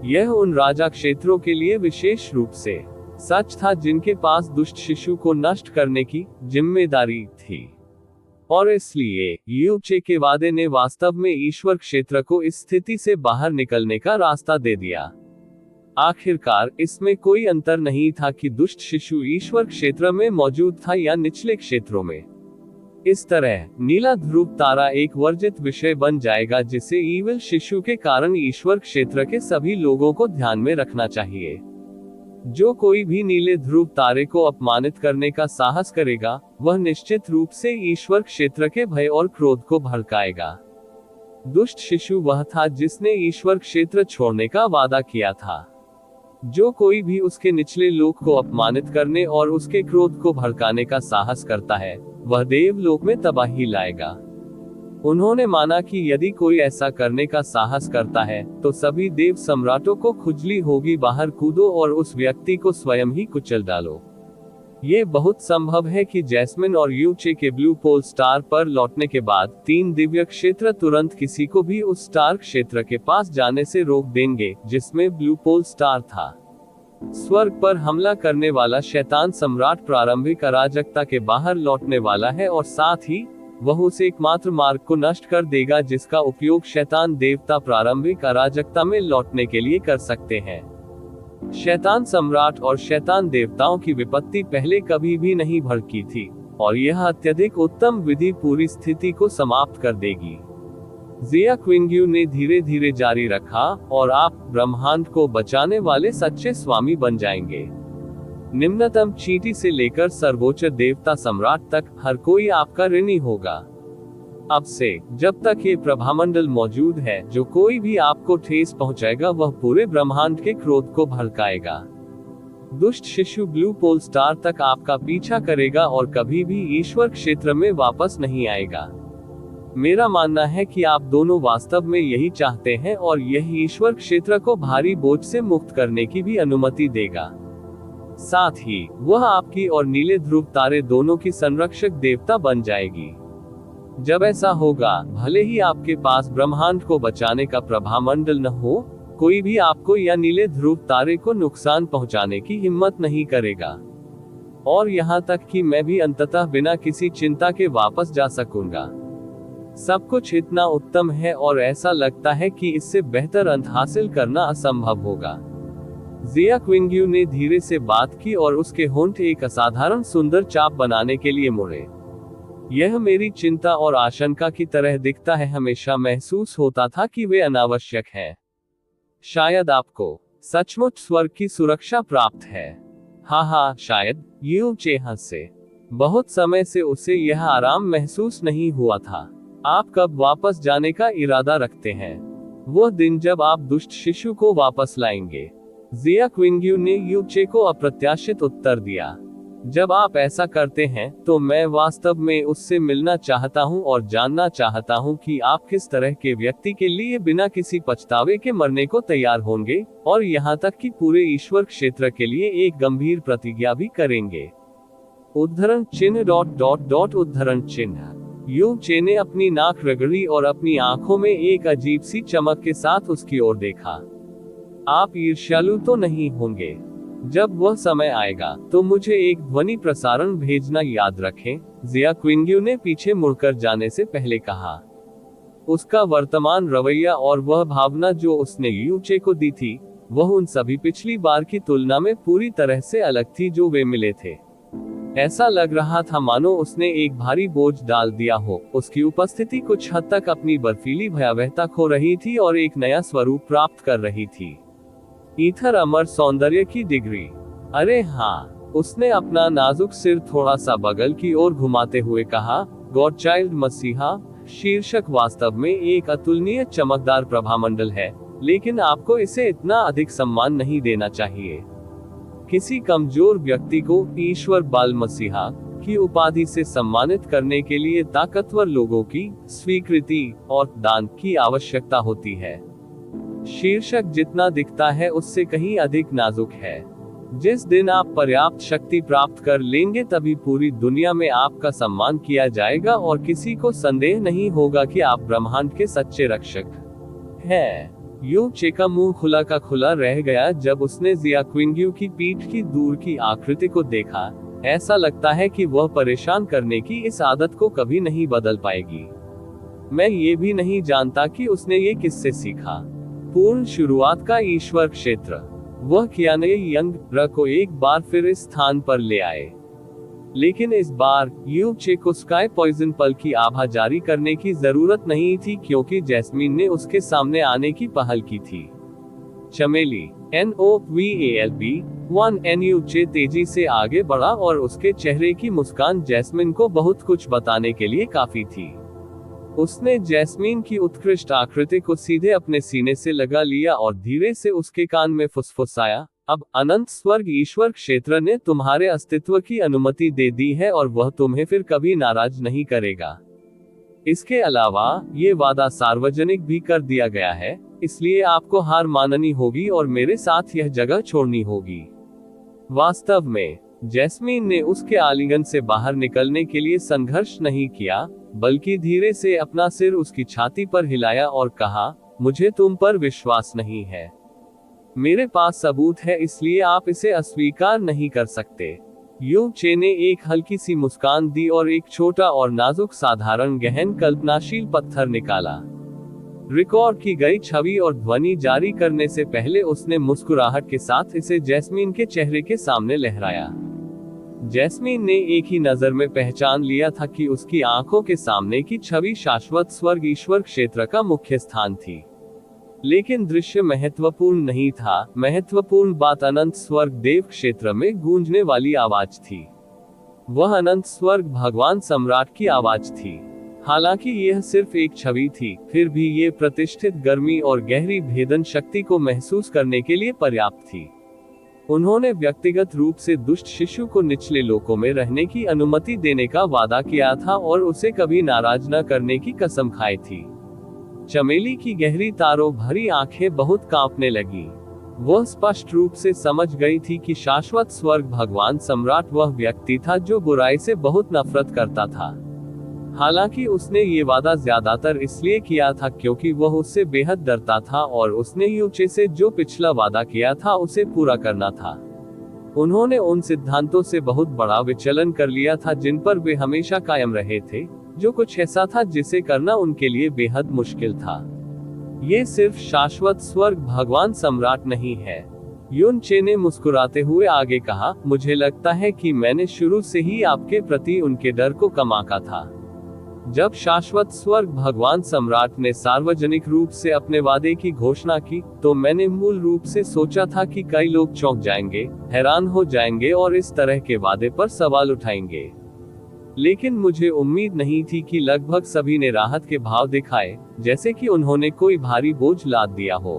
यह उन राजा क्षेत्रों के लिए विशेष रूप से सच था जिनके पास दुष्ट शिशु को नष्ट करने की जिम्मेदारी थी। और इसलिए यूचे के वादे ने वास्तव में ईश्वर क्षेत्र को इस स्थिति से बाहर निकलने का रास्ता दे दिया। आखिरकार इसमें कोई अंतर नहीं था कि दुष्ट शिशु ईश्वर क्षेत्र में मौजूद था या निचले क्षेत्रों में। इस तरह नीला ध्रुव तारा एक वर्जित विषय बन जाएगा जिसे ईविल शिशु के कारण ईश्वर क्षेत्र के सभी लोगों को ध्यान में रखना चाहिए। जो कोई भी नीले ध्रुव तारे को अपमानित करने का साहस करेगा, वह निश्चित रूप से ईश्वर क्षेत्र के भय और क्रोध को भड़काएगा। दुष्ट शिशु वह था जिसने ईश्वर क्षेत्र छोड़ने का वादा किया था। जो कोई भी उसके निचले लोक को अपमानित करने और उसके क्रोध को भड़काने का साहस करता है, वह देवलोक में तबाही लाएगा। उन्होंने माना कि यदि कोई ऐसा करने का साहस करता है तो सभी देव सम्राटों को खुजली होगी, बाहर कूदो और उस व्यक्ति को स्वयं ही कुचल डालो। ये बहुत संभव है कि जैस्मिन और यूचे के ब्लू पोल स्टार पर लौटने के बाद 3 दिव्य क्षेत्र तुरंत किसी को भी उस स्टार क्षेत्र के पास जाने से रोक देंगे जिसमें ब्लू पोल स्टार था। स्वर्ग पर हमला करने वाला शैतान सम्राट प्रारंभिक अराजकता के बाहर लौटने वाला है और साथ ही वह उस एकमात्र मार्ग को नष्ट कर देगा जिसका उपयोग शैतान देवता प्रारंभिक अराजकता में लौटने के लिए कर सकते हैं। शैतान सम्राट और शैतान देवताओं की विपत्ति पहले कभी भी नहीं भड़की थी और यह अत्यधिक उत्तम विधि पूरी स्थिति को समाप्त कर देगी। जिया क्विंग्यू ने धीरे धीरे जारी रखा, और आप ब्रह्मांड को बचाने वाले सच्चे स्वामी बन जाएंगे। निम्नतम चींटी से लेकर सर्वोच्च देवता सम्राट तक हर कोई आपका ऋणी होगा। अब से जब तक ये प्रभामंडल मौजूद है, जो कोई भी आपको ठेस पहुंचाएगा वह पूरे ब्रह्मांड के क्रोध को भड़काएगा। दुष्ट शिशु ब्लू पोल स्टार तक आपका पीछा करेगा और कभी भी ईश्वर क्षेत्र में वापस नहीं आएगा। मेरा मानना है कि आप दोनों वास्तव में यही चाहते हैं और यह ईश्वर क्षेत्र को भारी बोझ से मुक्त करने की भी अनुमति देगा। साथ ही वह आपकी और नीले ध्रुव तारे दोनों की संरक्षक देवता बन जाएगी। जब ऐसा होगा, भले ही आपके पास ब्रह्मांड को बचाने का प्रभामंडल न हो, कोई भी आपको या नीले ध्रुव तारे को नुकसान पहुंचाने की हिम्मत नहीं करेगा। और यहाँ तक कि मैं भी अंततः बिना किसी चिंता के वापस जा सकूंगा। सब कुछ इतना उत्तम है और ऐसा लगता है कि इससे बेहतर अंत हासिल करना असंभव होगा। जिया क्विंग्यू ने धीरे से बात की और उसके होंठ एक असाधारण सुंदर चाप बनाने के लिए मुड़े। यह मेरी चिंता और आशंका की तरह दिखता है। हमेशा महसूस होता था कि वे अनावश्यक हैं। शायद आपको सचमुच स्वर्ग की सुरक्षा प्राप्त है। हाँ, शायद। यूं चेहरा से बहुत समय से उसे यह आराम महसूस नहीं हुआ था। आप कब वापस जाने का इरादा रखते हैं? वह दिन जब आप दुष्ट शिशु को वापस लाएंगे। जिया क्विंग्यू ने यूचे को अप्रत्याशित उत्तर दिया। जब आप ऐसा करते हैं तो मैं वास्तव में उससे मिलना चाहता हूं और जानना चाहता हूं कि आप किस तरह के व्यक्ति के लिए बिना किसी पछतावे के मरने को तैयार होंगे, और यहां तक कि पूरे ईश्वर क्षेत्र के लिए एक गंभीर प्रतिज्ञा भी करेंगे। उद्धरण चिन्ह ... उद्धरण चिन्ह। यूचे ने अपनी नाक रगड़ी और अपनी आंखों में एक अजीब सी चमक के साथ उसकी ओर देखा। आप ईर्ष्यालु तो नहीं होंगे? जब वह समय आएगा तो मुझे एक ध्वनि प्रसारण भेजना याद रखें, जिया क्विंग्यू ने पीछे मुड़कर जाने से पहले कहा। उसका वर्तमान रवैया और वह भावना जो उसने यूचे को दी थी, वह उन सभी पिछली बार की तुलना में पूरी तरह से अलग थी जो वे मिले थे। ऐसा लग रहा था मानो उसने एक भारी बोझ डाल दिया हो। उसकी उपस्थिति कुछ हद तक अपनी बर्फीली भयावहता खो रही थी और एक नया स्वरूप प्राप्त कर रही थी। ईथर अमर सौंदर्य की डिग्री। अरे हाँ, उसने अपना नाजुक सिर थोड़ा सा बगल की ओर घुमाते हुए कहा। गॉड चाइल्ड मसीहा शीर्षक वास्तव में एक अतुलनीय चमकदार प्रभामंडल है, लेकिन आपको इसे इतना अधिक सम्मान नहीं देना चाहिए। किसी कमजोर व्यक्ति को ईश्वर बाल मसीहा की उपाधि से सम्मानित करने के लिए ताकतवर लोगों की स्वीकृति और दान की आवश्यकता होती है। शीर्षक जितना दिखता है उससे कहीं अधिक नाजुक है। जिस दिन आप पर्याप्त शक्ति प्राप्त कर लेंगे तभी पूरी दुनिया में आपका सम्मान किया जाएगा और किसी को संदेह नहीं होगा कि आप ब्रह्मांड के सच्चे रक्षक हैं। यू चे का मुंह खुला का खुला रह गया जब उसने जिया क्विंग्यू की पीठ की दूर की आकृति को देखा। ऐसा लगता है कि वह परेशान करने की इस आदत को कभी नहीं बदल पाएगी। मैं ये भी नहीं जानता कि उसने ये किससे सीखा। पूर्ण शुरुआत का ईश्वर क्षेत्र। वह कियाने यंग र को एक बार फिर इस स्थान पर ले आए, लेकिन इस बार यू चे को स्काई पॉइजन पल की आभा जारी करने की जरूरत नहीं थी क्योंकि जैस्मीन ने उसके सामने आने की पहल की थी। चमेली NOVALB1 यू चे तेजी से आगे बढ़ा और उसके चेहरे की मुस्कान जैस्मीन को बहुत कुछ बताने के लिए काफी थी। उसने जैस्मीन की उत्कृष्ट आकृति को सीधे अपने सीने से लगा लिया और धीरे से उसके कान में फुसफुसाया, अब अनंत स्वर्ग ईश्वर क्षेत्र ने तुम्हारे अस्तित्व की अनुमति दे दी है और वह तुम्हें फिर कभी नाराज नहीं करेगा। इसके अलावा ये वादा सार्वजनिक भी कर दिया गया है, इसलिए आपको हार माननी होगी और मेरे साथ यह जगह छोड़नी होगी। वास्तव में जैस्मीन ने उसके आलिंगन से बाहर निकलने के लिए संघर्ष नहीं किया, बल्कि धीरे से अपना सिर उसकी छाती पर हिलाया और कहा, मुझे तुम पर विश्वास नहीं है। मेरे पास सबूत है, इसलिए आप इसे अस्वीकार नहीं कर सकते। यू चे ने एक हल्की सी मुस्कान दी और एक छोटा और नाजुक साधारण गहन कल्पनाशील पत्थर निकाला। रिकॉर्ड की गई छवि और ध्वनि जारी करने से पहले उसने मुस्कुराहट के साथ इसे जैस्मीन के चेहरे के सामने लहराया। जैस्मीन ने एक ही नजर में पहचान लिया था कि उसकी आंखों के सामने की छवि शाश्वत स्वर्ग ईश्वर क्षेत्र का मुख्य स्थान थी। लेकिन दृश्य महत्वपूर्ण नहीं था, महत्वपूर्ण बात अनंत स्वर्ग देव क्षेत्र में गूंजने वाली आवाज थी। वह अनंत स्वर्ग भगवान सम्राट की आवाज थी। हालांकि यह सिर्फ एक छवि थी, फिर भी ये प्रतिष्ठित गर्मी और गहरी भेदन शक्ति को महसूस करने के लिए पर्याप्त थी। उन्होंने व्यक्तिगत रूप से दुष्ट शिशु को निचले लोकों में रहने की अनुमति देने का वादा किया था और उसे कभी नाराज न करने की कसम खाई थी। चमेली की गहरी तारों भरी आंखें बहुत कांपने लगी। वह स्पष्ट रूप से समझ गई थी कि शाश्वत स्वर्ग भगवान सम्राट वह व्यक्ति था जो बुराई से बहुत नफरत करता था। हालांकि उसने ये वादा ज्यादातर इसलिए किया था क्योंकि वह उससे बेहद डरता था और उसने यू चे से जो पिछला वादा किया था उसे पूरा करना था। उन्होंने उन सिद्धांतों से बहुत बड़ा विचलन कर लिया था जिन पर वे हमेशा कायम रहे थे, जो कुछ ऐसा था जिसे करना उनके लिए बेहद मुश्किल था। ये सिर्फ शाश्वत स्वर्ग भगवान सम्राट नहीं है। यून चे ने मुस्कुराते हुए आगे कहा, मुझे लगता है कि मैंने शुरू से ही आपके प्रति उनके डर को कम आंका था। जब शाश्वत स्वर्ग भगवान सम्राट ने सार्वजनिक रूप से अपने वादे की घोषणा की, तो मैंने मूल रूप से सोचा था कि कई लोग चौंक जाएंगे, हैरान हो जाएंगे और इस तरह के वादे पर सवाल उठाएंगे। लेकिन मुझे उम्मीद नहीं थी कि लगभग सभी ने राहत के भाव दिखाए, जैसे कि उन्होंने कोई भारी बोझ लाद दिया हो।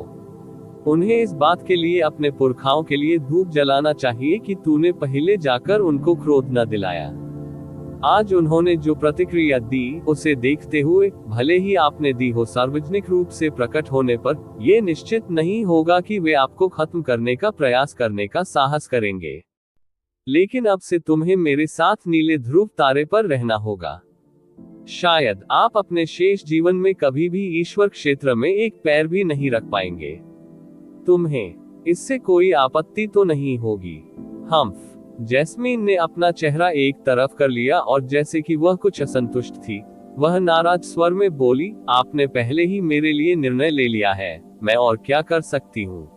उन्हें इस बात के लिए अपने पुरखाओं के लिए धूप जलाना चाहिए कि तूने पहले जाकर उनको क्रोध न दिलाया। आज उन्होंने जो प्रतिक्रिया दी, उसे देखते हुए, भले ही आपने दी हो सार्वजनिक रूप से प्रकट होने पर, यह निश्चित नहीं होगा कि वे आपको खत्म करने का प्रयास करने का साहस करेंगे। लेकिन अब से तुम्हें मेरे साथ नीले ध्रुव तारे पर रहना होगा। शायद आप अपने शेष जीवन में कभी भी ईश्वर क्षेत्र में एक पैर भी नहीं रख पाएंगे। तुम्हें इससे कोई आपत्ति तो नहीं होगी? हम्फ। जैस्मीन ने अपना चेहरा एक तरफ कर लिया और जैसे कि वह कुछ असंतुष्ट थी, वह नाराज स्वर में बोली, आपने पहले ही मेरे लिए निर्णय ले लिया है, मैं और क्या कर सकती हूँ?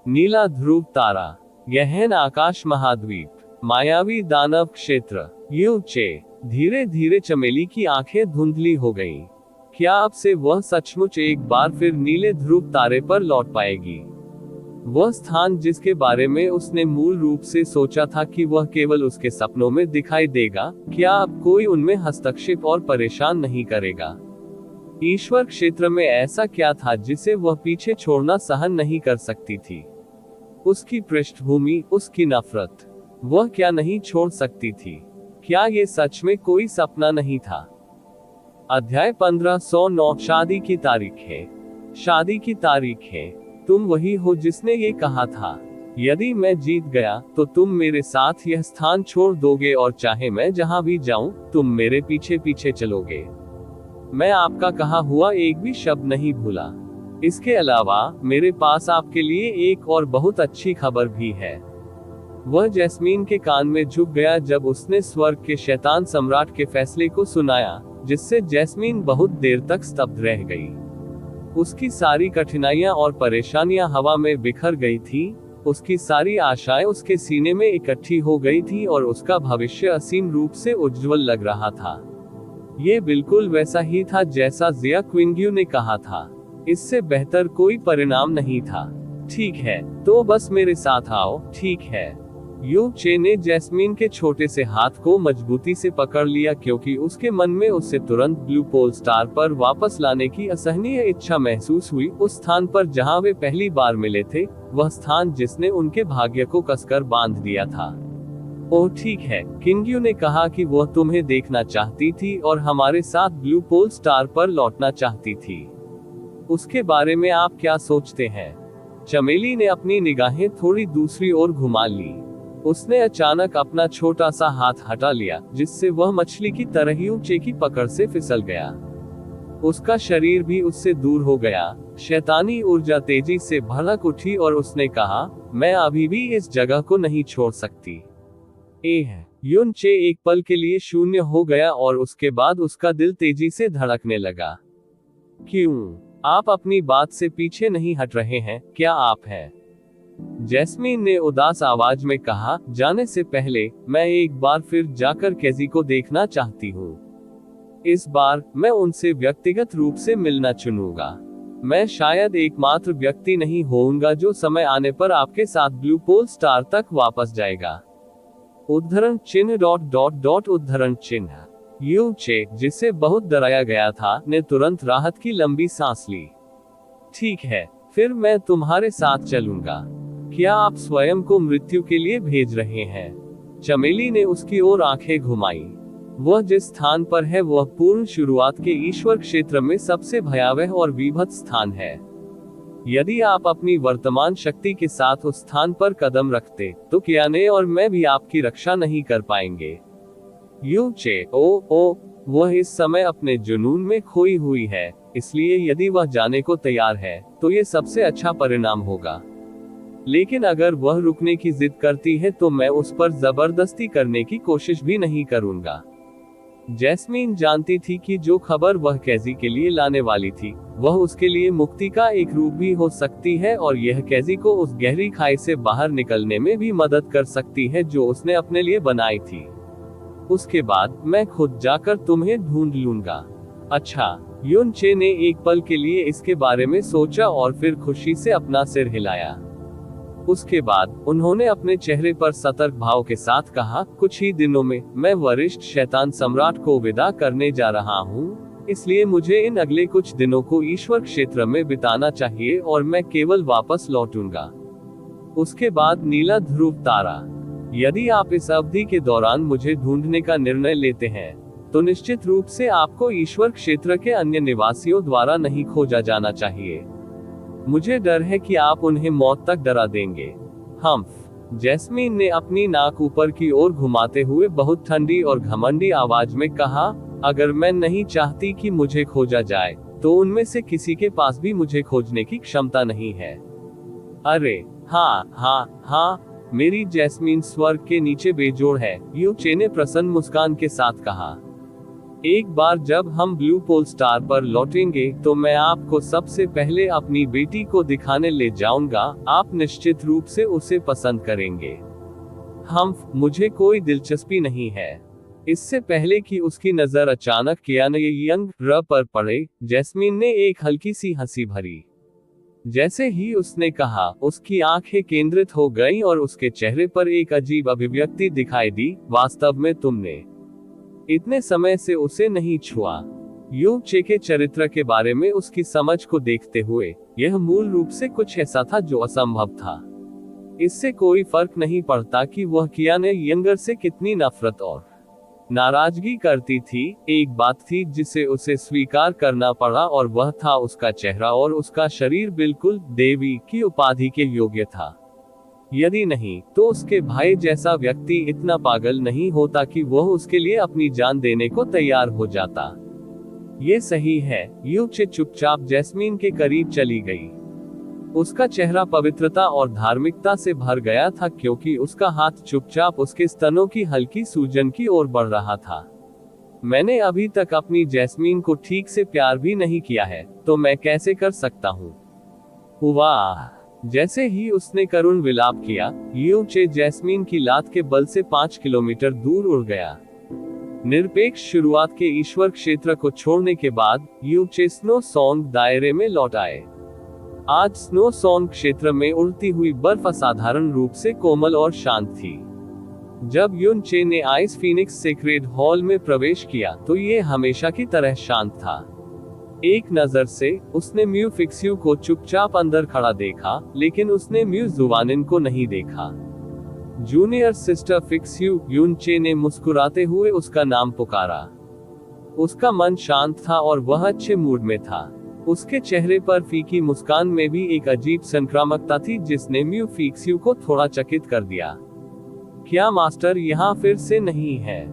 नीला ध्रुव तारा, गहन आकाश महाद्वीप, मायावी दानव क्षेत्र। यू चे। धीरे धीरे चमेली की आंखें धुंधली हो गईं। क्या अब से वह सचमुच एक बार फिर नीले ध्रुव तारे पर लौट पाएगी? वह स्थान जिसके बारे में उसने मूल रूप से सोचा था कि वह केवल उसके सपनों में दिखाई देगा, क्या अब कोई उनमें हस्तक्षेप और परेशान नहीं करेगा? ईश्वर क्षेत्र में ऐसा क्या था जिसे वह पीछे छोड़ना सहन नहीं कर सकती थी? उसकी पृष्ठभूमि, उसकी नफरत, वह क्या नहीं छोड़ सकती थी? क्या ये सच में कोई सपना नहीं था? अध्याय 1509। शादी की तारीख है। शादी की तारीख है। तुम वही हो जिसने ये कहा था, यदि मैं जीत गया तो तुम मेरे साथ यह स्थान छोड़ दोगे और चाहे मैं जहां भी जाऊं, तुम मेरे पीछे पीछे चलोगे। मैं आपका कहा हुआ एक भी शब्द नहीं भूला। इसके अलावा मेरे पास आपके लिए एक और बहुत अच्छी खबर भी है। वह जैस्मीन के कान में झुक गया जब उसने स्वर्ग के शैतान सम्राट के फैसले को सुनाया, जिससे जैस्मीन बहुत देर तक स्तब्ध रह गई। उसकी सारी कठिनाइयां और परेशानियां हवा में बिखर गई थी। उसकी सारी आशाएं उसके सीने में इकट्ठी हो गई थी और उसका भविष्य असीम रूप से उज्जवल लग रहा था। ये बिल्कुल वैसा ही था जैसा जिया क्विंग्यू ने कहा था। इससे बेहतर कोई परिणाम नहीं था। ठीक है, तो बस मेरे साथ आओ, ठीक है। यू चे ने जैस्मीन के छोटे से हाथ को मजबूती से पकड़ लिया क्योंकि उसके मन में उसे तुरंत ब्लू पोल स्टार पर वापस लाने की असहनीय इच्छा महसूस हुई, उस स्थान पर जहां वे पहली बार मिले थे, वह स्थान जिसने उनके भाग्य को कसकर बांध दिया था। ओह ठीक है, किंग्यू ने कहा कि वह तुम्हें देखना चाहती थी और हमारे साथ ब्लू पोल स्टार पर लौटना चाहती थी। उसके बारे में आप क्या सोचते हैं? चमेली ने अपनी निगाहें थोड़ी दूसरी ओर घुमा ली। उसने अचानक अपना छोटा सा हाथ हटा लिया, जिससे वह मछली की तरह ही ऊंचे की पकड़ से फिसल गया। उसका शरीर भी उससे दूर हो गया। शैतानी ऊर्जा तेजी से भड़क उठी और उसने कहा, मैं अभी भी इस जगह को नहीं छोड़ सकती। युन चे एक पल के लिए शून्य हो गया और उसके बाद उसका दिल तेजी से धड़कने लगा। क्यों? आप अपनी बात से पीछे नहीं हट रहे हैं, क्या आप हैं? जैस्मीन ने उदास आवाज में कहा, जाने से पहले मैं एक बार फिर जाकर कैजी को देखना चाहती हूँ। इस बार मैं उनसे व्यक्तिगत रूप से मिलना चुनूंगा। मैं शायद एकमात्र व्यक्ति नहीं होऊंगा जो समय आने पर आपके साथ ब्लू पोल स्टार तक वापस जाएगा। उद्धरण चिन्ह उद्धरण चिन्ह। यू चे, जिसे बहुत डराया गया था, ने तुरंत राहत की लंबी सांस ली। ठीक है, फिर मैं तुम्हारे साथ चलूंगा। क्या आप स्वयं को मृत्यु के लिए भेज रहे हैं? चमेली ने उसकी ओर आंखें घुमाई। वह जिस स्थान पर है वह पूर्ण शुरुआत के ईश्वर क्षेत्र में सबसे भयावह और विभत्स स्थान है। यदि आप अपनी वर्तमान शक्ति के साथ उस स्थान पर कदम रखते, तो कियाने और मैं भी आपकी रक्षा नहीं कर पाएंगे। यू चे, ओ, वह इस समय अपने जुनून में खोई हुई है, इसलिए यदि वह जाने को तैयार है, तो ये सबसे अच्छा परिणाम होगा। लेकिन अगर वह रुकने की जिद करती है तो मैं उस पर जबरदस्ती करने की कोशिश भी नहीं करूंगा। जैस्मीन जानती थी कि जो खबर वह कैजी के लिए लाने वाली थी, वह उसके लिए मुक्ति का एक रूप भी हो सकती है और यह कैजी को उस गहरी खाई से बाहर निकलने में भी मदद कर सकती है जो उसने अपने लिए बनाई थी। उसके बाद मैं खुद जाकर तुम्हें ढूंढ लूंगा। अच्छा, युन चे ने एक पल के लिए इसके बारे में सोचा और फिर खुशी से अपना सिर हिलाया। उसके बाद उन्होंने अपने चेहरे पर सतर्क भाव के साथ कहा, कुछ ही दिनों में मैं वरिष्ठ शैतान सम्राट को विदा करने जा रहा हूँ, इसलिए मुझे इन अगले कुछ दिनों को ईश्वर क्षेत्र में बिताना चाहिए और मैं केवल वापस लौटूंगा। उसके बाद नीला ध्रुव तारा। यदि आप इस अवधि के दौरान मुझे ढूंढने का निर्णय लेते हैं, तो निश्चित रूप से आपको ईश्वर क्षेत्र के अन्य निवासियों द्वारा नहीं खोजा जाना चाहिए। मुझे डर है कि आप उन्हें मौत तक डरा देंगे। जैस्मीन ने अपनी नाक ऊपर की ओर घुमाते हुए बहुत ठंडी और घमंडी आवाज में कहा, अगर मैं नहीं चाहती कि मुझे खोजा जाए, तो उनमें से किसी के पास भी मुझे खोजने की क्षमता नहीं है। अरे हाँ, मेरी जैस्मीन स्वर्ग के नीचे बेजोड़ है, यू चे ने प्रसन्न मुस्कान के साथ कहा। एक बार जब हम ब्लू पोल स्टार पर लौटेंगे तो मैं आपको सबसे पहले अपनी बेटी को दिखाने ले जाऊंगा, आप निश्चित रूप से उसे पसंद करेंगे। मुझे कोई दिलचस्पी नहीं है। इससे पहले कि उसकी नजर अचानक कियाने यंग र पर पड़े, जैस्मीन ने एक हल्की सी हंसी भरी। जैसे ही उसने कहा, उसकी आंखें केंद्रित हो गईं और उसके चेहरे पर एक अजीब अभिव्यक्ति दिखाई दी। वास्तव में तुमने इतने समय से उसे नहीं छुआ। यू चे के चरित्र के बारे में उसकी समझ को देखते हुए, यह मूल रूप से कुछ ऐसा था जो असंभव था। इससे कोई फर्क नहीं पड़ता कि वह कियाने यंगर से कितनी नफरत और नाराजगी करती थी, एक बात थी जिसे उसे स्वीकार करना पड़ा और वह था उसका चेहरा और उसका शरीर बिल्कुल देवी की उपाधि के योग्य था। यदि नहीं, तो उसके भाई जैसा व्यक्ति इतना पागल नहीं होता कि वह उसके लिए अपनी जान देने को तैयार हो जाता। ये सही है। यू चे चुपचाप जैस्मीन के करीब चली गई। उसका चेहरा पवित्रता और धार्मिकता से भर गया था क्योंकि उसका हाथ चुपचाप उसके स्तनों की हल्की सूजन की ओर बढ़ रहा था। मैंने अभी तक अपनी जैस्मीन को ठीक से प्यार भी नहीं किया है, तो मैं कैसे कर सकता हूँ? वाह! जैसे ही उसने करुण विलाप किया, यू चे जैस्मीन की लात के बल से 5 किलोमीटर दूर उड़ गया। निरपेक्ष शुरुआत के ईश्वर क्षेत्र को छोड़ने के बाद यू चे स्नो सॉन्ग दायरे में लौट आए। आज स्नो सॉन्ग क्षेत्र में उड़ती हुई बर्फ असाधारण रूप से कोमल और शांत थी। जब युन चे ने आइस फीनिक्स सेक्रेड हॉल में प्रवेश किया तो ये हमेशा की तरह शांत था। एक नजर से उसने म्यू फिक्स्यू को चुपचाप अंदर खड़ा देखा, लेकिन उसने म्यू जुवानिन को नहीं देखा। जूनियर सिस्टर फिक्स्यू, युन चे ने मुस्कुराते हुए उसका नाम पुकारा। उसका मन शांत था और वह अच्छे मूड में था। उसके चेहरे पर फीकी मुस्कान में भी एक अजीब संक्रामकता थी जिसने म्यू फिक्स्यू को थोड़ा चकित कर दिया। क्या मास्टर यहाँ फिर से नहीं है?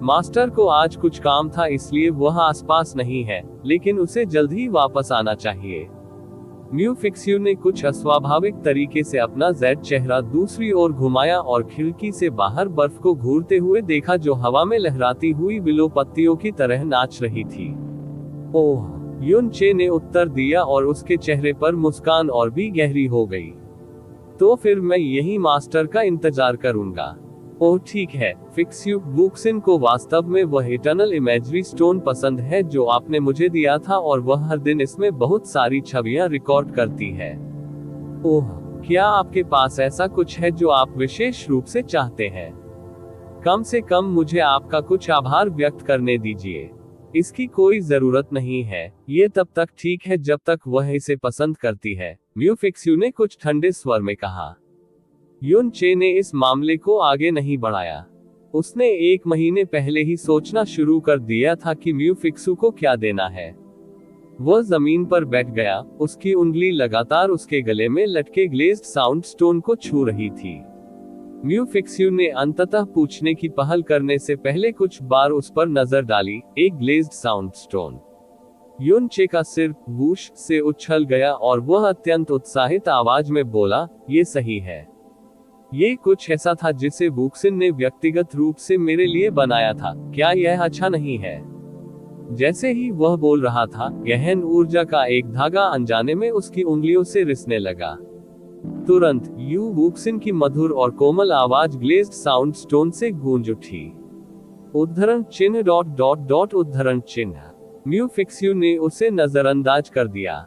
मास्टर को आज कुछ काम था इसलिए वह आसपास नहीं है, लेकिन उसे जल्द ही वापस आना चाहिए। म्यू फिक्स्यू ने कुछ अस्वाभाविक तरीके से अपना जेड चेहरा दूसरी ओर घुमाया और खिड़की से बाहर बर्फ को घूरते हुए देखा जो हवा में लहराती हुई विलो पत्तियों की तरह नाच रही थी। ओह! युन चे ने उत्तर दिया और उसके चेहरे पर मुस्कान और भी गहरी हो गई। तो फिर मैं यही मास्टर का इंतजार करूंगा। ओह ठीक है, फिक्स्यू, वुक्सिन को वास्तव में वह इटर्नल इमेजरी स्टोन पसंद है जो आपने मुझे दिया था और वह हर दिन इसमें बहुत सारी छवियां रिकॉर्ड करती है। ओह, क्या आपके पास ऐसा कुछ है जो आप विशेष रूप से चाहते हैं? कम से कम मुझे आपका कुछ आभार व्यक्त करने दीजिए। इसकी कोई जरूरत नहीं है, ये तब तक ठीक है जब तक वह इसे पसंद करती है, म्यू फिक्स्यू ने कुछ ठंडे स्वर में कहा। युन चे ने इस मामले को आगे नहीं बढ़ाया। उसने 1 महीने पहले ही सोचना शुरू कर दिया था कि म्यू फिक्स्यू को क्या देना है। वह जमीन पर बैठ गया, उसकी उंगली लगातार उसके गले में लटके ग्लेज्ड साउंड स्टोन को छू रही थी। म्यू फिक्स्यू ने अंततः पूछने की पहल करने से पहले कुछ बार उस पर नजर डाली, एक ग्लेज्ड साउंड स्टोन। युन चे का सिर वूश से उछल गया और वह अत्यंत उत्साहित आवाज में बोला, ये सही है। ये कुछ ऐसा था जिसे वुक्सिन ने व्यक्तिगत रूप से मेरे लिए बनाया था। क्या यह अच्छा नहीं है? जैसे ही वह बोल रहा था, गहन ऊर्जा का एक धागा अनजाने में उसकी उंगलियों से रिसने लगा। तुरंत यू वुक्सिन की मधुर और कोमल आवाज ग्लेज्ड साउंड स्टोन से गूंज उठी। उद्धरण चिन्ह ... उद्धरण चिन्ह। म्यू फिक्स्यू ने उसे नजरअंदाज कर दिया।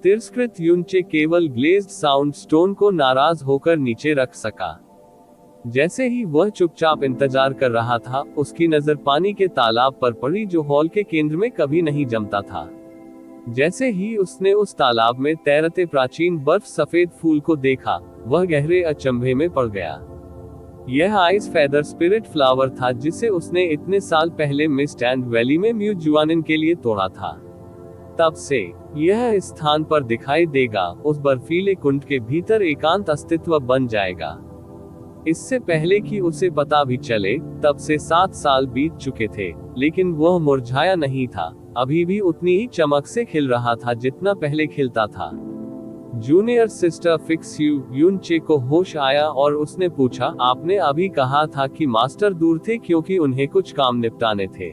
तिरस्कृत युन चे केवल ग्लेज्ड साउंड स्टोन को नाराज होकर नीचे रख सका। जैसे ही वह चुपचाप इंतजार कर रहा था, उसकी नजर पानी के तालाब पर पड़ी जो हॉल के केंद्र में कभी नहीं जमता था। जैसे ही उसने उस तालाब में तैरते प्राचीन बर्फ सफेद फूल को देखा, वह गहरे अचंभे में पड़ गया। यह आइस फेदर स्पिरिट फ्लावर था जिसे उसने इतने साल पहले मिस्ट एंड वैली में म्यू जुआनिन के लिए तोड़ा था। तब से यह इस स्थान पर दिखाई देगा, उस बर्फीले कुंड के भीतर एकांत अस्तित्व बन जाएगा। इससे पहले कि उसे पता भी चले, तब से 7 साल बीत चुके थे, लेकिन वह मुरझाया नहीं था, अभी भी उतनी ही चमक से खिल रहा था जितना पहले खिलता था। जूनियर सिस्टर फिक्स्यू, युन चे को होश आया और उसने पूछा, आपने अभी कहा था कि मास्टर दूर थे क्योंकि उन्हें कुछ काम निपटाने थे।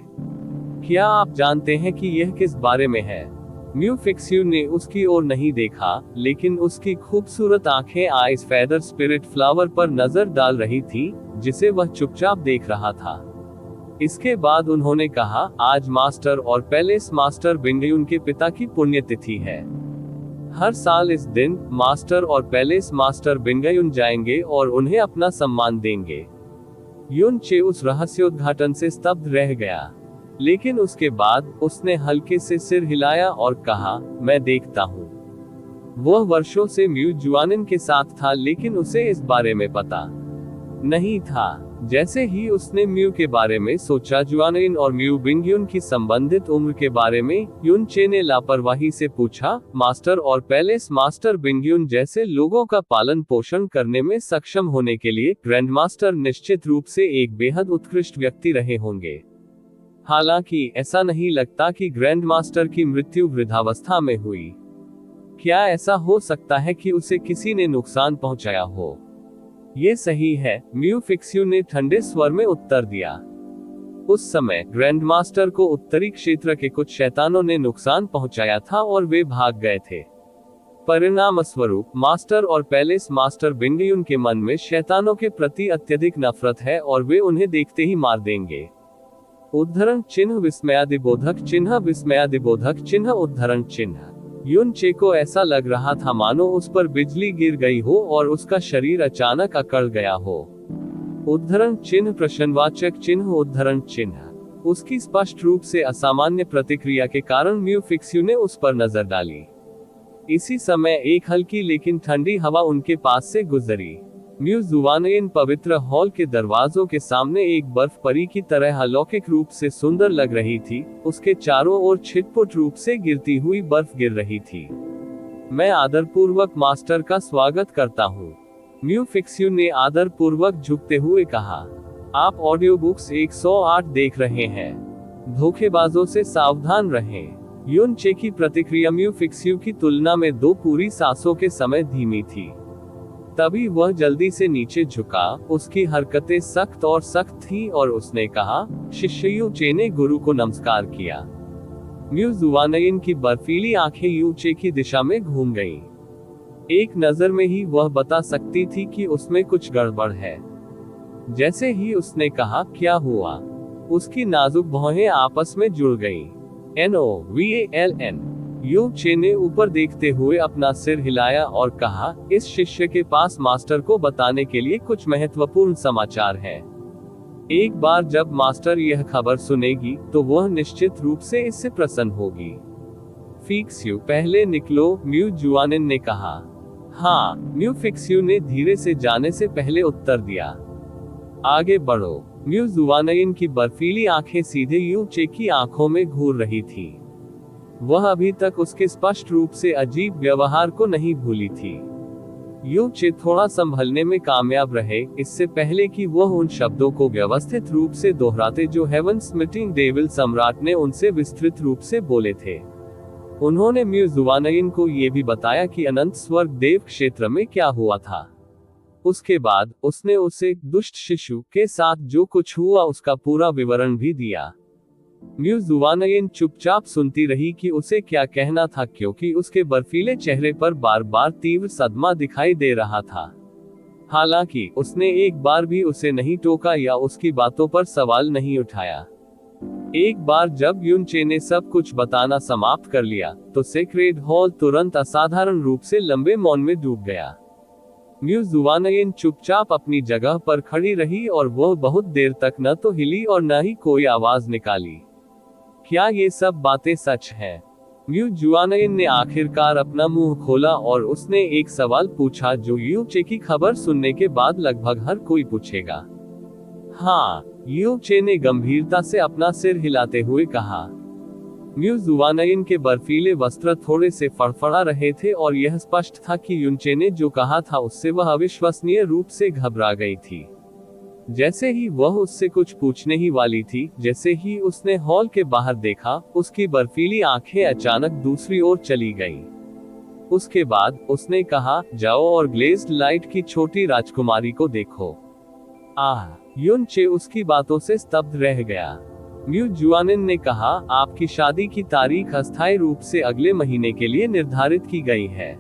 क्या आप जानते हैं कि यह किस बारे में है? म्यू फिक्स्यू ने उसकी ओर नहीं देखा, लेकिन उसकी खूबसूरत आंखें आइस फेदर स्पिरिट फ्लावर पर नजर डाल रही थी, जिसे वह चुपचाप देख रहा था। इसके बाद उन्होंने कहा, आज मास्टर और पैलेस मास्टर बिंगयुन के पिता की पुण्यतिथि है। हर साल इस दिन मास्टर और पैलेस मास्टर बिंगयुन जाएंगे और उन्हें अपना सम्मान देंगे। युन चे उस रहस्योद्घाटन से स्तब्ध रह गया, लेकिन उसके बाद उसने हल्के से सिर हिलाया और कहा, मैं देखता हूँ। वह वर्षों से म्यू जुआनिन के साथ था, लेकिन उसे इस बारे में पता नहीं था। जैसे ही उसने म्यू के बारे में सोचा, जुआनिन और म्यू बिंगयुन की संबंधित उम्र के बारे में, युन चे ने लापरवाही से पूछा, मास्टर और पैलेस मास्टर बिंगयुन जैसे लोगों का पालन पोषण करने में सक्षम होने के लिए ग्रैंड मास्टर निश्चित रूप से एक बेहद उत्कृष्ट व्यक्ति रहे होंगे। हालांकि ऐसा नहीं लगता कि ग्रैंड मास्टर की मृत्यु वृद्धावस्था में हुई। क्या ऐसा हो सकता है कि उसे किसी ने नुकसान पहुंचाया हो? ये सही है, म्यू फिक्स्यू ने ठंडे स्वर में उत्तर दिया। उस समय ग्रैंड मास्टर को उत्तरी क्षेत्र के कुछ शैतानों ने नुकसान पहुंचाया था और वे भाग गए थे। परिणाम स्वरूप मास्टर और पैलेस मास्टर बिंगयुन के मन में शैतानों के प्रति अत्यधिक नफरत है और वे उन्हें देखते ही मार देंगे। उद्धरण चिन्ह विस्मयादिबोधक चिन्ह विस्मयादिबोधक चिन्ह उद्धरण चिन्ह। युन चे को ऐसा लग रहा था मानो उस पर बिजली गिर गई हो और उसका शरीर अचानक अकड़ गया हो। उद्धरण चिन्ह प्रश्नवाचक चिन्ह उद्धरण चिन्ह। उसकी स्पष्ट रूप से असामान्य प्रतिक्रिया के कारण म्यू फिक्स्यू ने उस पर नजर डाली। इसी समय एक हल्की लेकिन ठंडी हवा उनके पास से गुजरी। म्यू जुवानयन पवित्र हॉल के दरवाजों के सामने एक बर्फ परी की तरह अलौकिक रूप से सुंदर लग रही थी। उसके चारों ओर छिटपुट रूप से गिरती हुई बर्फ गिर रही थी। मैं आदरपूर्वक मास्टर का स्वागत करता हूँ, म्यू फिक्स्यू ने आदरपूर्वक झुकते हुए कहा। आप ऑडियो बुक्स 108 देख रहे हैं। धोखेबाजों से सावधान रहें। युन चे की प्रतिक्रिया म्यू फिक्स्यू की तुलना में 2 पूरी सांसों के समय धीमी थी। तभी वह जल्दी से नीचे झुका। उसकी हरकतें सख्त और सख्त थी और उसने कहा, शिष्य यू चे ने गुरु को नमस्कार किया। म्यू जुवानयन की बर्फीली आंखें यू चे की दिशा में घूम गईं। एक नजर में ही वह बता सकती थी कि उसमें कुछ गड़बड़ है। जैसे ही उसने कहा, क्या हुआ, उसकी नाजुक भौहें आपस में जुड़ गईं। NOVALN। यू चे ने ऊपर देखते हुए अपना सिर हिलाया और कहा, इस शिष्य के पास मास्टर को बताने के लिए कुछ महत्वपूर्ण समाचार है। एक बार जब मास्टर यह खबर सुनेगी तो वह निश्चित रूप से इससे प्रसन्न होगी। फिक्स्यू, पहले निकलो, म्यू जुआनिन ने कहा। हाँ, म्यू फिक्स्यू ने धीरे से जाने से पहले उत्तर दिया। आगे बढ़ो। म्यू जुआनिन की बर्फीली आंखें सीधे यू चे की आंखों में घूर रही थी। वह अभी तक उसके स्पष्ट रूप से अजीब व्यवहार को नहीं भूली थी। यू चे थोड़ा संभलने में कामयाब रहे, इससे पहले कि वह उन शब्दों को व्यवस्थित रूप से दोहराते जो हेवन स्मिटिंग डेविल सम्राट ने उनसे विस्तृत रूप से बोले थे। उन्होंने म्यू जुवानयन को यह भी बताया कि अनंत स्वर्ग देव क्षेत्र में क्या हुआ था। उसके बाद उसने उसे दुष्ट शिशु के साथ जो कुछ हुआ उसका पूरा विवरण भी दिया। म्यू जुवानयन चुपचाप सुनती रही कि उसे क्या कहना था, क्योंकि उसके बर्फीले चेहरे पर बार बार तीव्र सदमा दिखाई दे रहा था। हालांकि उसने एक बार भी उसे नहीं टोका या उसकी बातों पर सवाल नहीं उठाया। एक बार जब युन चे ने सब कुछ बताना समाप्त कर लिया तो सेक्रेड हॉल तुरंत असाधारण रूप से लंबे मौन में डूब गया। म्यू जुवानयन चुपचाप अपनी जगह पर खड़ी रही और वह बहुत देर तक न तो हिली और न ही कोई आवाज निकाली। क्या ये सब बातें सच हैं? म्यू जुआनयन ने आखिरकार अपना मुंह खोला और उसने एक सवाल पूछा जो यू चे की खबर सुनने के बाद लगभग हर कोई पूछेगा। हाँ, यू चे ने गंभीरता से अपना सिर हिलाते हुए कहा। म्यू जुआनयन के बर्फीले वस्त्र थोड़े से फड़फड़ा रहे थे और यह स्पष्ट था कि युन चे ने जो कहा था उससे वह अविश्वसनीय रूप से घबरा गई थी। जैसे ही वह उससे कुछ पूछने ही वाली थी, जैसे ही उसने हॉल के बाहर देखा, उसकी बर्फीली आंखें अचानक दूसरी ओर चली गईं। उसके बाद उसने कहा, जाओ और ग्लेज्ड लाइट की छोटी राजकुमारी को देखो। युन चे उसकी बातों से स्तब्ध रह गया। म्यू जुआनिन ने कहा, आपकी शादी की तारीख अस्थायी रूप से अगले महीने के लिए निर्धारित की गई है।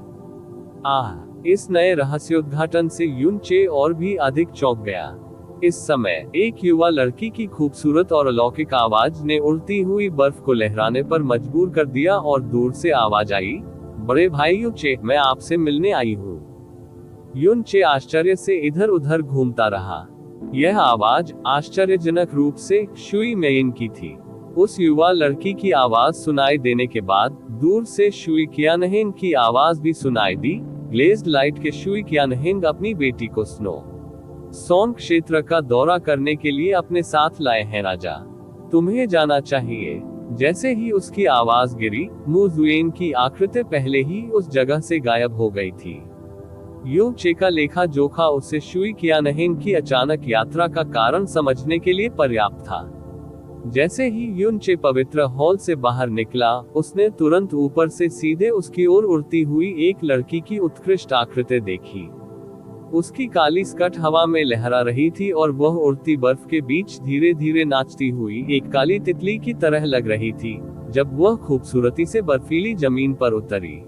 इस नए रहस्योद्घाटन से युन चे और भी अधिक चौंक गया। इस समय एक युवा लड़की की खूबसूरत और अलौकिक आवाज ने उड़ती हुई बर्फ को लहराने पर मजबूर कर दिया और दूर से आवाज आई, बड़े भाई यू चे, मैं आपसे मिलने आई हूँ। युन चे आश्चर्य से इधर उधर घूमता रहा। यह आवाज आश्चर्यजनक रूप से शुई मेइन की थी। उस युवा लड़की की आवाज सुनाई देने के बाद दूर से शुई कियानहेंग की आवाज भी सुनाई दी। ग्लेज्ड लाइट के शुई कियानहेंग अपनी बेटी को स्नो सोन क्षेत्र का दौरा करने के लिए अपने साथ लाए हैं राजा, तुम्हें जाना चाहिए। जैसे ही उसकी आवाज गिरी, मू जुएन की आकृति पहले ही उस जगह से गायब हो गई थी। यू चे का लेखा जोखा उसे शुई कियानहेंग की अचानक यात्रा का कारण समझने के लिए पर्याप्त था। जैसे ही युनचे पवित्र हॉल से बाहर निकला, उसने तुरंत ऊपर से सीधे उसकी ओर उड़ती हुई एक लड़की की उत्कृष्ट आकृति देखी। उसकी काली स्कर्ट हवा में लहरा रही थी और वह उड़ती बर्फ के बीच धीरे धीरे नाचती हुई एक काली तितली की तरह लग रही थी जब वह खूबसूरती से बर्फीली जमीन पर उतरी।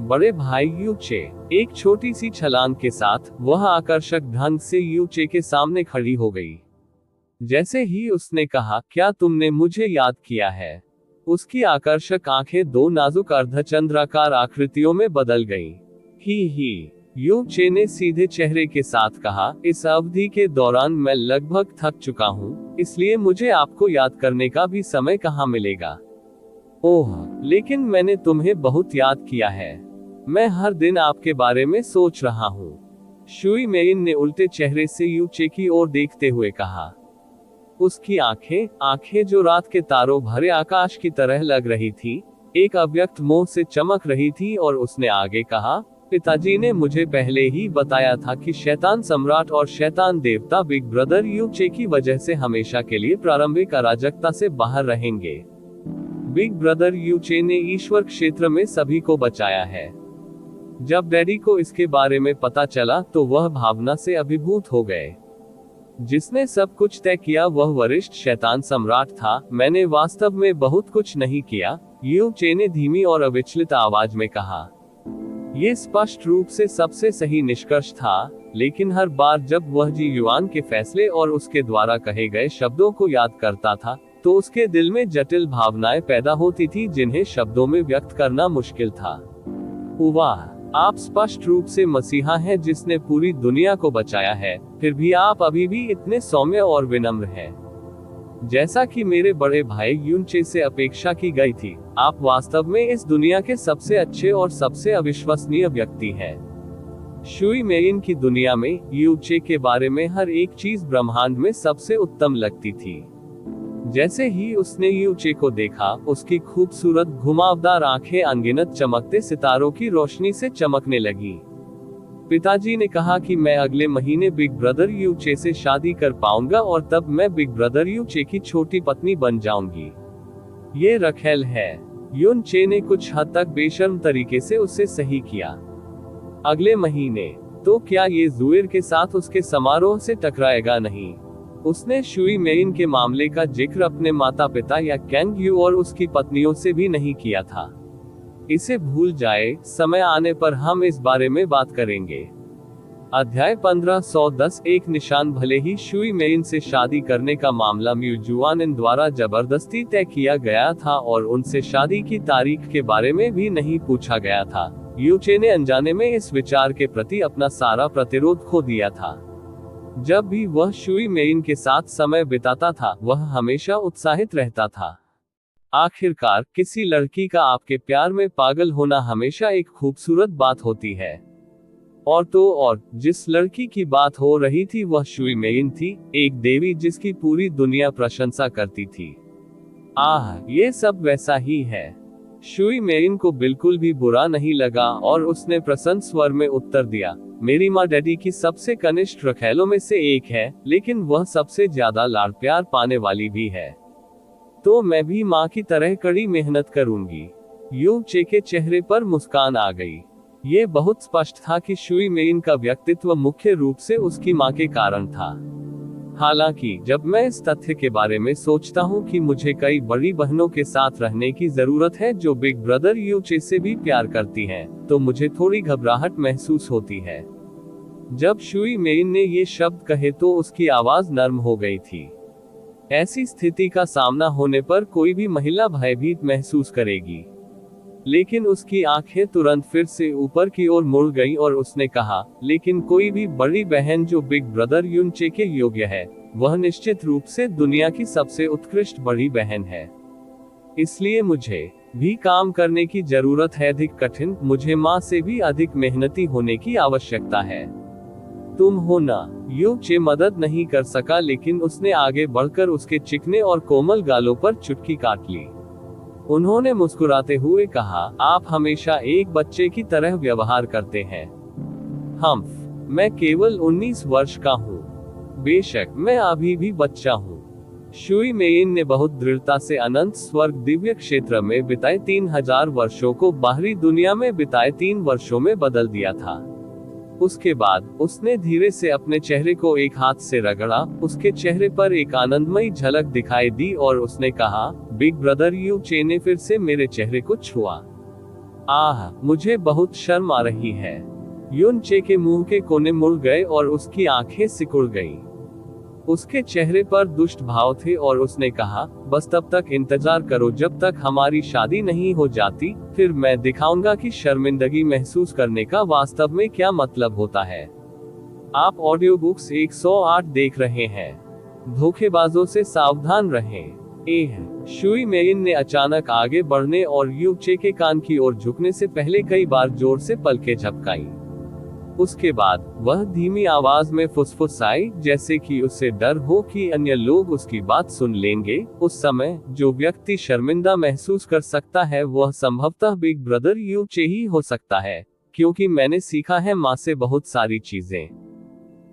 बड़े भाई यूचे, एक छोटी सी छलांग के साथ वह आकर्षक ढंग से यूचे के सामने खड़ी हो गई। जैसे ही उसने कहा, क्या तुमने मुझे याद किया है? उसकी आकर्षक आंखें दो नाजुक अर्धचंद्राकार आकृतियों में बदल गईं। ही यूचे ने सीधे चेहरे के साथ कहा, इस अवधि के दौरान मैं लगभग थक चुका हूँ, इसलिए मुझे आपको याद करने का भी समय कहाँ मिलेगा। ओह, लेकिन मैंने तुम्हें बहुत याद किया है। मैं हर दिन आपके बारे में सोच रहा हूँ। शुई मेइन ने उल्टे चेहरे से यूचे की ओर देखते हुए कहा। उसकी आंखें जो रात के तारों भरे आकाश की तरह लग रही थी, एक अव्यक्त मोह से चमक रही थी और उसने आगे कहा, पिताजी ने मुझे पहले ही बताया था कि शैतान सम्राट और शैतान देवता बिग ब्रदर यूचे की वजह से हमेशा के लिए प्रारंभिक अराजकता से बाहर रहेंगे। बिग ब्रदर यूचे ने ईश्वर क्षेत्र में सभी को बचाया है। जब डैडी को इसके बारे में पता चला तो वह भावना से अभिभूत हो गए। जिसने सब कुछ तय किया वह वरिष्ठ शैतान सम्राट था। मैंने वास्तव में बहुत कुछ नहीं किया, यूचे ने धीमी और अविचलित आवाज में कहा। यह स्पष्ट रूप से सबसे सही निष्कर्ष था, लेकिन हर बार जब वह जी युआन के फैसले और उसके द्वारा कहे गए शब्दों को याद करता था, तो उसके दिल में जटिल भावनाएं पैदा होती थी जिन्हें शब्दों में व्यक्त करना मुश्किल था। वाह, आप स्पष्ट रूप से मसीहा हैं जिसने पूरी दुनिया को बचाया है, फिर भी आप अभी भी इतने सौम्य और विनम्र हैं। जैसा कि मेरे बड़े भाई यूनचे से अपेक्षा की गई थी, आप वास्तव में इस दुनिया के सबसे अच्छे और सबसे अविश्वसनीय व्यक्ति हैं। शुई मेइन की दुनिया में यूचे के बारे में हर एक चीज ब्रह्मांड में सबसे उत्तम लगती थी। जैसे ही उसने यूचे को देखा, उसकी खूबसूरत घुमावदार आंखें अनगिनत चमकते सितारों की रोशनी से चमकने लगी। पिताजी ने कहा कि मैं अगले महीने बिग ब्रदर यूचे से शादी कर पाऊंगा और तब मैं बिग ब्रदर यूचे की छोटी पत्नी बन जाऊंगी। ये रखेल है। यूनचे ने कुछ हद तक बेशर्म तरीके से उसे सही किया। अगले महीने? तो क्या ये जुएर के साथ उसके समारोह से टकराएगा नहीं? उसने शुई मेइन के मामले का जिक्र अपने माता पिता या कैंग यू और उसकी पत्नियों से भी नहीं किया था। इसे भूल जाए, समय आने पर हम इस बारे में बात करेंगे। अध्याय 1510। एक निशान। भले ही शुई मेइन से शादी करने का मामला म्यू जुआनिन द्वारा जबरदस्ती तय किया गया था और उनसे शादी की तारीख के बारे में भी नहीं पूछा गया था, यूचे ने अनजाने में इस विचार के प्रति अपना सारा प्रतिरोध खो दिया था। जब भी वह शुई मेइन के साथ समय बिताता था, वह हमेशा उत्साहित रहता था। आखिरकार, किसी लड़की का आपके प्यार में पागल होना हमेशा एक खूबसूरत बात होती है। और तो और, जिस लड़की की बात हो रही थी वह शुई मेइन थी, एक देवी जिसकी पूरी दुनिया प्रशंसा करती थी। आह, ये सब वैसा ही है। शुई मेइन को बिल्कुल भी बुरा नहीं लगा और उसने प्रसन्न स्वर में उत्तर दिया, मेरी माँ डैडी की सबसे कनिष्ठ रखैलों में से एक है, लेकिन वह सबसे ज्यादा लाड़ प्यार पाने वाली भी है। तो मैं भी माँ की तरह कड़ी मेहनत करूंगी। यूचे के चेहरे पर मुस्कान आ गई। ये बहुत स्पष्ट था कि शुई मेइन का व्यक्तित्व मुख्य रूप से उसकी माँ के कारण था। हालांकि जब मैं इस तथ्य के बारे में सोचता हूँ कि मुझे कई बड़ी बहनों के साथ रहने की जरूरत है जो बिग ब्रदर यूचे से भी प्यार करती हैं, तो मुझे थोड़ी घबराहट महसूस होती है। जब शुई मेइन ने ये शब्द कहे तो उसकी आवाज नर्म हो गई थी। ऐसी स्थिति का सामना होने पर कोई भी महिला भयभीत महसूस करेगी। लेकिन उसकी आंखें तुरंत फिर से ऊपर की ओर मुड़ गईं और उसने कहा, लेकिन कोई भी बड़ी बहन जो बिग ब्रदर यूनचे के योग्य है, वह निश्चित रूप से दुनिया की सबसे उत्कृष्ट बड़ी बहन है। इसलिए मुझे भी काम करने की जरूरत है, अधिक कठिन, मुझे माँ से भी अधिक मेहनती होने की आवश्यकता है। तुम हो ना? यूचे मदद नहीं कर सका, लेकिन उसने आगे बढ़कर उसके चिकने और कोमल गालों पर चुटकी काट ली। उन्होंने मुस्कुराते हुए कहा, आप हमेशा एक बच्चे की तरह व्यवहार करते हैं। मैं केवल 19 वर्ष का हूँ। बेशक मैं अभी भी बच्चा हूँ। शुई मेइन ने बहुत दृढ़ता से अनंत स्वर्ग दिव्य क्षेत्र में बिताए 3000 वर्षों को बाहरी दुनिया में बिताए 3 वर्षों में बदल दिया था। उसके बाद उसने धीरे से अपने चेहरे को एक हाथ से रगड़ा, उसके चेहरे पर एक आनंदमयी झलक दिखाई दी और उसने कहा, बिग ब्रदर यू चे ने फिर से मेरे चेहरे को छुआ। आह, मुझे बहुत शर्म आ रही है। युन चे के मुंह के कोने मुड़ गए और उसकी आंखें सिकुड़ गईं। उसके चेहरे पर दुष्ट भाव थे और उसने कहा, बस तब तक इंतजार करो जब तक हमारी शादी नहीं हो जाती, फिर मैं दिखाऊंगा कि शर्मिंदगी महसूस करने का वास्तव में क्या मतलब होता है। आप ऑडियो बुक्स 108 देख रहे हैं। धोखेबाजों से सावधान रहें। शुई मेइन ने अचानक आगे बढ़ने और यू चे के कान की ओर झुकने से पहले कई बार जोर से पलकें झपकाई। उसके बाद वह धीमी आवाज में फुसफुसाई, जैसे कि उसे डर हो कि अन्य लोग उसकी बात सुन लेंगे। उस समय जो व्यक्ति शर्मिंदा महसूस कर सकता है वह संभवतः बिग ब्रदर यू चे ही हो सकता है, क्योंकि मैंने सीखा है माँ से बहुत सारी चीजें।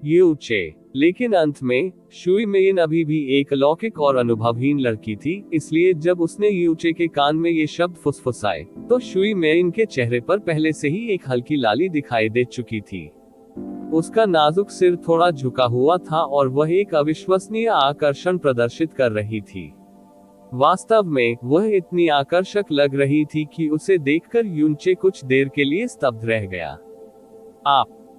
यू चे। लेकिन अंत में शुई मेइन अभी भी एक अलौकिक और अनुभवहीन लड़की थी, इसलिए जब उसने यू चे के कान में ये शब्द फुसफुसाए तो शुई मेइन के चेहरे पर पहले से ही एक हल्की लाली दिखाई दे चुकी थी। उसका नाजुक सिर थोड़ा झुका हुआ था और वह एक अविश्वसनीय आकर्षण प्रदर्शित कर रही थी। वास्तव में वह इतनी आकर्षक लग रही थी कि उसे देखकर युन चे कुछ देर के लिए स्तब्ध रह गया।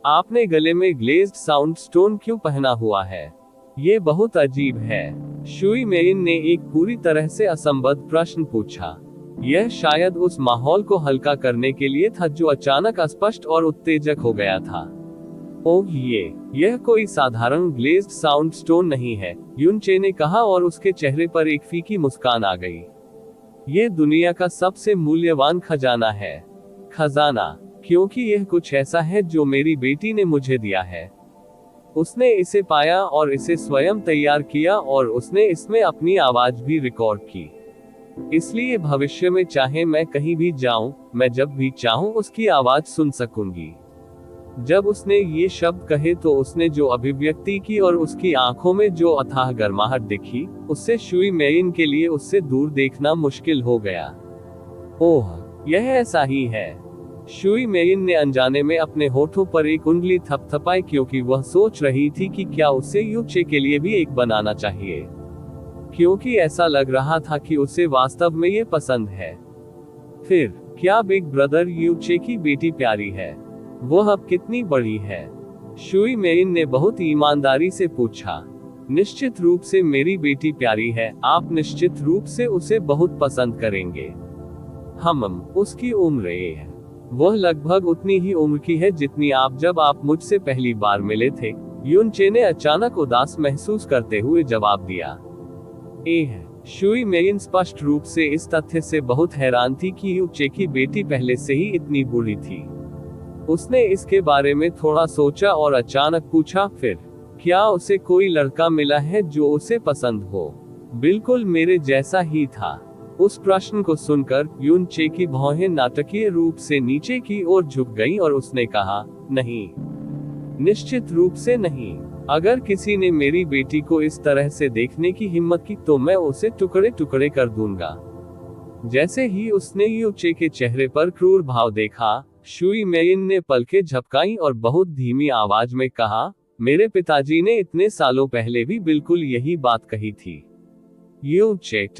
आपने गले में ग्लेज्ड साउंड स्टोन क्यों पहना हुआ है? ये बहुत अजीब है। शुई मेइन ने एक पूरी तरह से असंबद्ध प्रश्न पूछा। यह शायद उस माहौल को हल्का करने के लिए था जो अचानक अस्पष्ट और उत्तेजक हो गया था। ओह, यह कोई साधारण ग्लेज्ड साउंड स्टोन नहीं है, युन चे ने कहा और उसके चेहरे पर एक फीकी मुस्कान आ गई। ये दुनिया का सबसे मूल्यवान खजाना है। खजाना, क्योंकि यह कुछ ऐसा है जो मेरी बेटी ने मुझे दिया है। उसने इसे पाया और इसे स्वयं तैयार किया और उसने इसमें अपनी आवाज भी रिकॉर्ड की। इसलिए भविष्य में चाहे मैं कहीं भी जाऊं, मैं जब भी चाहूं उसकी आवाज सुन सकूंगी। जब उसने ये शब्द कहे तो उसने जो अभिव्यक्ति की और उसकी आंखों में जो अथाह गर्माहट दिखी, उससे शुई मेइन के लिए उससे दूर देखना मुश्किल हो गया। ओह, यह ऐसा ही है। शुई मेइन ने अनजाने में अपने होठों पर एक उंगली थपथपाई, क्योंकि वह सोच रही थी कि क्या उसे यू चे के लिए भी एक बनाना चाहिए, क्योंकि ऐसा लग रहा था कि उसे वास्तव में ये पसंद है। फिर क्या बिग ब्रदर यू चे की बेटी प्यारी है? वह अब कितनी बड़ी है? शुई मेइन ने बहुत ईमानदारी से पूछा। निश्चित रूप से मेरी बेटी प्यारी है, आप निश्चित रूप से उसे बहुत पसंद करेंगे। उसकी उम्र है। वह लगभग उतनी ही उम्र की है जितनी आप जब आप मुझसे पहली बार मिले थे, युन चे ने अचानक उदास महसूस करते हुए जवाब दिया। शुई मेइन स्पष्ट रूप से इस तथ्य से बहुत हैरान थी कि यू चे की बेटी पहले से ही इतनी बूढ़ी थी। उसने इसके बारे में थोड़ा सोचा और अचानक पूछा, फिर क्या उसे कोई लड़का मिला है जो उसे पसंद हो? बिल्कुल मेरे जैसा ही था। उस प्रश्न को सुनकर युन चे की भौहें नाटकीय रूप से नीचे की ओर झुक गईं और उसने कहा, नहीं, निश्चित रूप से नहीं। अगर किसी ने मेरी बेटी को इस तरह से देखने की हिम्मत की तो मैं उसे टुकड़े टुकड़े कर दूंगा। जैसे ही उसने यू चे के चेहरे पर क्रूर भाव देखा, शुई मेइन ने पलकें झपकाई और बहुत धीमी आवाज में कहा, मेरे पिताजी ने इतने सालों पहले भी बिल्कुल यही बात कही थी। यू चे ~।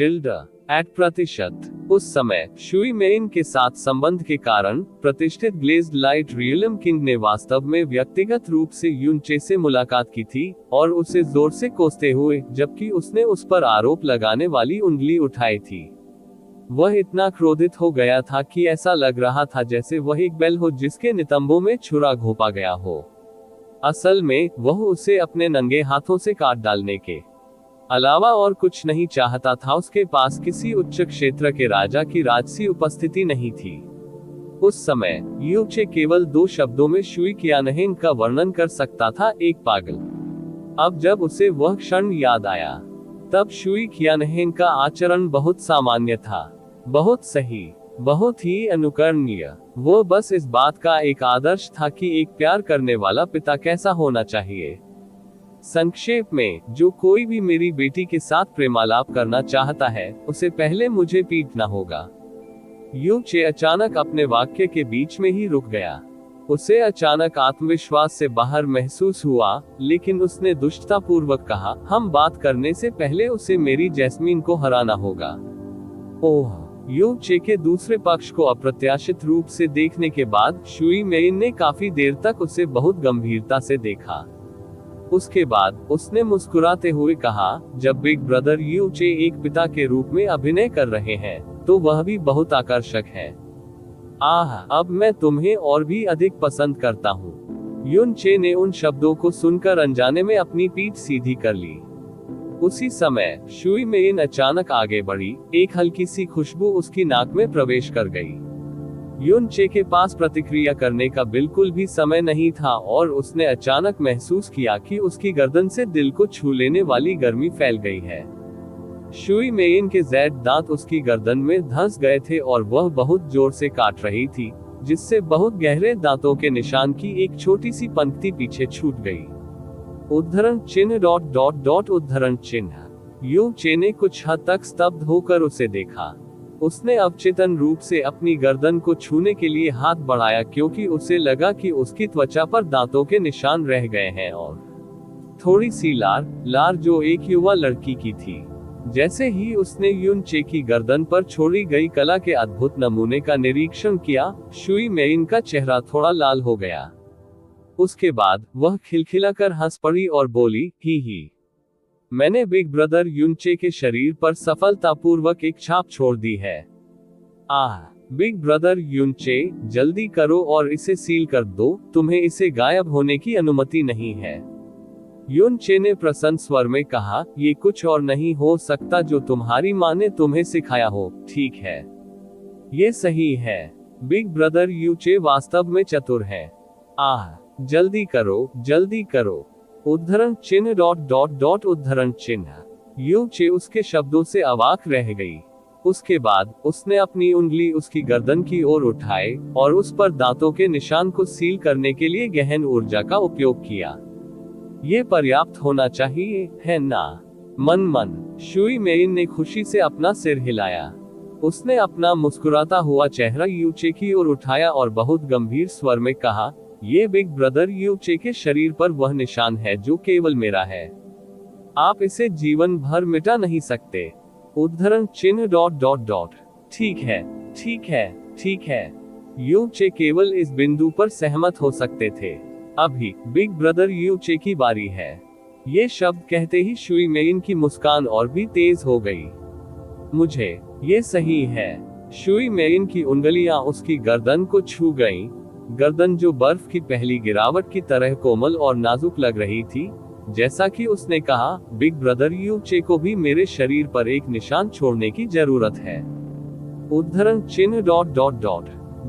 उस समय शुई मेइन के साथ संबंध के कारण प्रतिष्ठित ग्लेज्ड लाइट रियलम किंग ने वास्तव में व्यक्तिगत रूप से युन चे से मुलाकात की थी और उसे जोर से कोसते हुए, जबकि उसने उस पर आरोप लगाने वाली उंगली उठाई थी। वह इतना क्रोधित हो गया था कि ऐसा लग रहा था जैसे वह एक बैल हो जिसके नितंबों में छुरा घोंपा गया हो। असल में वह उसे अपने नंगे हाथों से काट डालने के अलावा और कुछ नहीं चाहता था। उसके पास किसी उच्च क्षेत्र के राजा की राजसी उपस्थिति नहीं थी। उस समय यू चे केवल 2 शब्दों में शुई कियानहेंग का वर्णन कर सकता था, एक पागल। अब जब उसे वह क्षण याद आया, तब शुई कियानहेंग का आचरण बहुत सामान्य था, बहुत सही, बहुत ही अनुकरणीय। वो बस इस बात का एक आदर्श था कि एक प्यार करने वाला पिता कैसा होना चाहिए। संक्षेप में, जो कोई भी मेरी बेटी के साथ प्रेमालाप करना चाहता है, उसे पहले मुझे पीटना होगा। यू चे अचानक अपने वाक्य के बीच में ही रुक गया। उसे अचानक आत्मविश्वास से बाहर महसूस हुआ, लेकिन उसने दुष्टतापूर्वक कहा, हम बात करने से पहले उसे मेरी जैस्मीन को हराना होगा। ओह। यू चे के दूसरे पक्ष को अप्रत्याशित रूप से देखने के बाद शुई मेइन ने काफी देर तक उसे बहुत गंभीरता से देखा। उसके बाद उसने मुस्कुराते हुए कहा, जब बिग ब्रदर यू चे एक पिता के रूप में अभिनय कर रहे हैं, तो वह भी बहुत आकर्षक है। आह, अब मैं तुम्हें और भी अधिक पसंद करता हूँ। युन चे ने उन शब्दों को सुनकर अनजाने में अपनी पीठ सीधी कर ली। उसी समय शुई मेइन अचानक आगे बढ़ी, एक हल्की सी खुशबू उसकी नाक में प्रवेश कर गई। युन चे के पास प्रतिक्रिया करने का बिल्कुल भी समय नहीं था और उसने अचानक महसूस किया कि उसकी गर्दन से दिल को छू लेने वाली गर्मी फैल गई है। शुई मेइन के जैद दांत उसकी गर्दन में धंस गए थे और वह बहुत जोर से काट रही थी, जिससे बहुत गहरे दांतों के निशान की एक छोटी सी पंक्ति पीछे छूट गई। उद्धरण चिन्ह ... उद्धरण चिन्ह। यू चे ने कुछ हद तक स्तब्ध होकर उसे देखा। उसने अवचेतन रूप से अपनी गर्दन को छूने के लिए हाथ बढ़ाया क्योंकि उसे लगा कि उसकी त्वचा पर दांतों के निशान रह गए हैं और थोड़ी सी लार जो एक युवा लड़की की थी। जैसे ही उसने युन चे की गर्दन पर छोड़ी गई कला के अद्भुत नमूने का निरीक्षण किया, शुई मेइन का चेहरा थोड़ा लाल हो गया। उसके बाद वह खिलखिलाकर हंस पड़ी और बोली, ही। मैंने बिग ब्रदर युन चे के शरीर पर सफलतापूर्वक एक छाप छोड़ दी है। आह, बिग ब्रदर युन चे, जल्दी करो और इसे सील कर दो, तुम्हें इसे गायब होने की अनुमति नहीं है। युन चे ने प्रसन्न स्वर में कहा, ये कुछ और नहीं हो सकता जो तुम्हारी माँ ने तुम्हें सिखाया हो, ठीक है? ये सही है। बिग ब्रदर यू चे वास्तव में चतुर है। आह, जल्दी करो। उद्धरण चिन्ह ... उद्धरण चिन्ह। यू चे उसके शब्दों से अवाक रह गई। उसके बाद उसने अपनी उंगली उसकी गर्दन की ओर उठाए और उस पर दांतों के निशान को सील करने के लिए गहन ऊर्जा का उपयोग किया। ये पर्याप्त होना चाहिए, है ना? मन। शुई मेइन ने खुशी से अपना सिर हिलाया। उसने अपना मुस्कुराता हुआ चेहरा यू चे की ओर उठाया और बहुत गंभीर स्वर में कहा, ये बिग ब्रदर यू चे के शरीर पर वह निशान है जो केवल मेरा है। आप इसे जीवन भर मिटा नहीं सकते। उद्धरण चिन्ह ... ठीक है। यू चे केवल इस बिंदु पर सहमत हो सकते थे। अभी बिग ब्रदर यू चे की बारी है। ये शब्द कहते ही शुई मेइन की मुस्कान और भी तेज हो गई। मुझे ये सही है। शुई मेइन की उंगलियां उसकी गर्दन को छू गईं, गर्दन जो बर्फ की पहली गिरावट की तरह कोमल और नाजुक लग रही थी। जैसा कि उसने कहा, बिग ब्रदर यू चे को भी मेरे शरीर पर एक निशान छोड़ने की जरूरत है। उद्धरण चिन्ह ...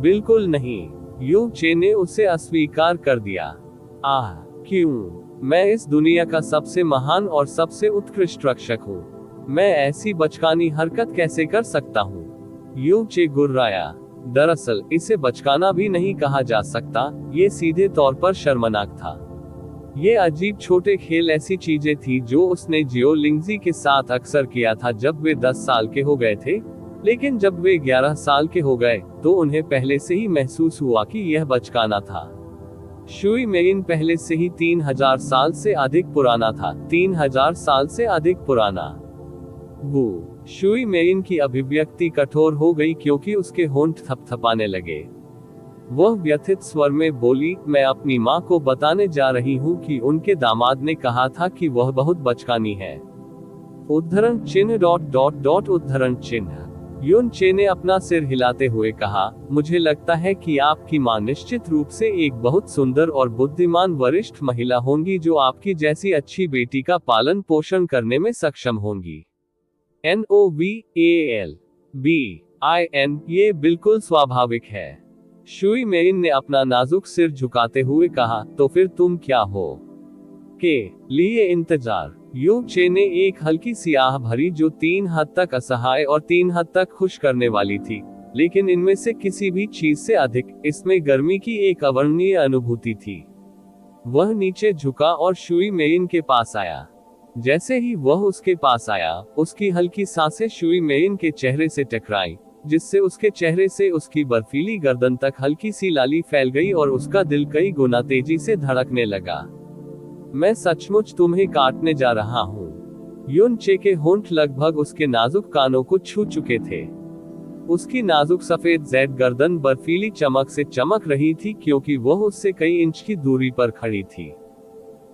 बिल्कुल नहीं। यू चे ने उसे अस्वीकार कर दिया। आह, क्यों? मैं इस दुनिया का सबसे महान और सबसे उत्कृष्ट रक्षक हूँ। मैं ऐसी बचकानी हरकत कैसे कर सकता हूँ? यू चे गुर्राया। दरअसल इसे बचकाना भी नहीं कहा जा सकता, ये सीधे तौर पर शर्मनाक था। ये अजीब छोटे खेल ऐसी चीजें थी जो उसने जियो लिंगजी के साथ अक्सर किया था जब वे 10 साल के हो गए थे, लेकिन जब वे 11 साल के हो गए तो उन्हें पहले से ही महसूस हुआ कि यह बचकाना था। शुई मेइन पहले से ही 3000 साल से अधिक पुराना था। 3000 साल से अधिक पुराना। वो शुई मेइन की अभिव्यक्ति कठोर हो गई क्योंकि उसके होंठ थपथपाने लगे। वह व्यथित स्वर में बोली, मैं अपनी माँ को बताने जा रही हूँ कि उनके दामाद ने कहा था कि वह बहुत बचकानी है। उद्धरण चिन्ह ... उद्धरण चिन्ह। युन चे ने अपना सिर हिलाते हुए कहा, मुझे लगता है कि आपकी माँ निश्चित रूप से एक बहुत सुंदर और बुद्धिमान वरिष्ठ महिला होंगी जो आपकी जैसी अच्छी बेटी का पालन पोषण करने में सक्षम होंगी। NOVALBIN, ये बिल्कुल स्वाभाविक है। शुई मेइन ने अपना नाजुक सिर झुकाते हुए कहा, तो फिर तुम क्या हो? के लिए इंतजार। यू चे ने एक हल्की सी आह भरी जो 3 हद तक असहाय और 3 हद तक खुश करने वाली थी, लेकिन इनमें से किसी भी चीज से अधिक इसमें गर्मी की एक अवर्णनीय अनुभूति थी। वह नीचे झुका और शुई मेइन के पास आया। जैसे ही वह उसके पास आया, उसकी हल्की सांसें शुई मेइन के चेहरे से टकराई, जिससे उसके चेहरे से उसकी बर्फीली गर्दन तक हल्की सी लाली फैल गई और उसका दिल कई गुना तेजी से धड़कने लगा। मैं सचमुच तुम्हें काटने जा रहा हूँ। युन चे के होंठ लगभग उसके नाजुक कानों को छू चुके थे। उसकी नाजुक सफेद जैद गर्दन बर्फीली चमक से चमक रही थी क्योंकि वह उससे कई इंच की दूरी पर खड़ी थी।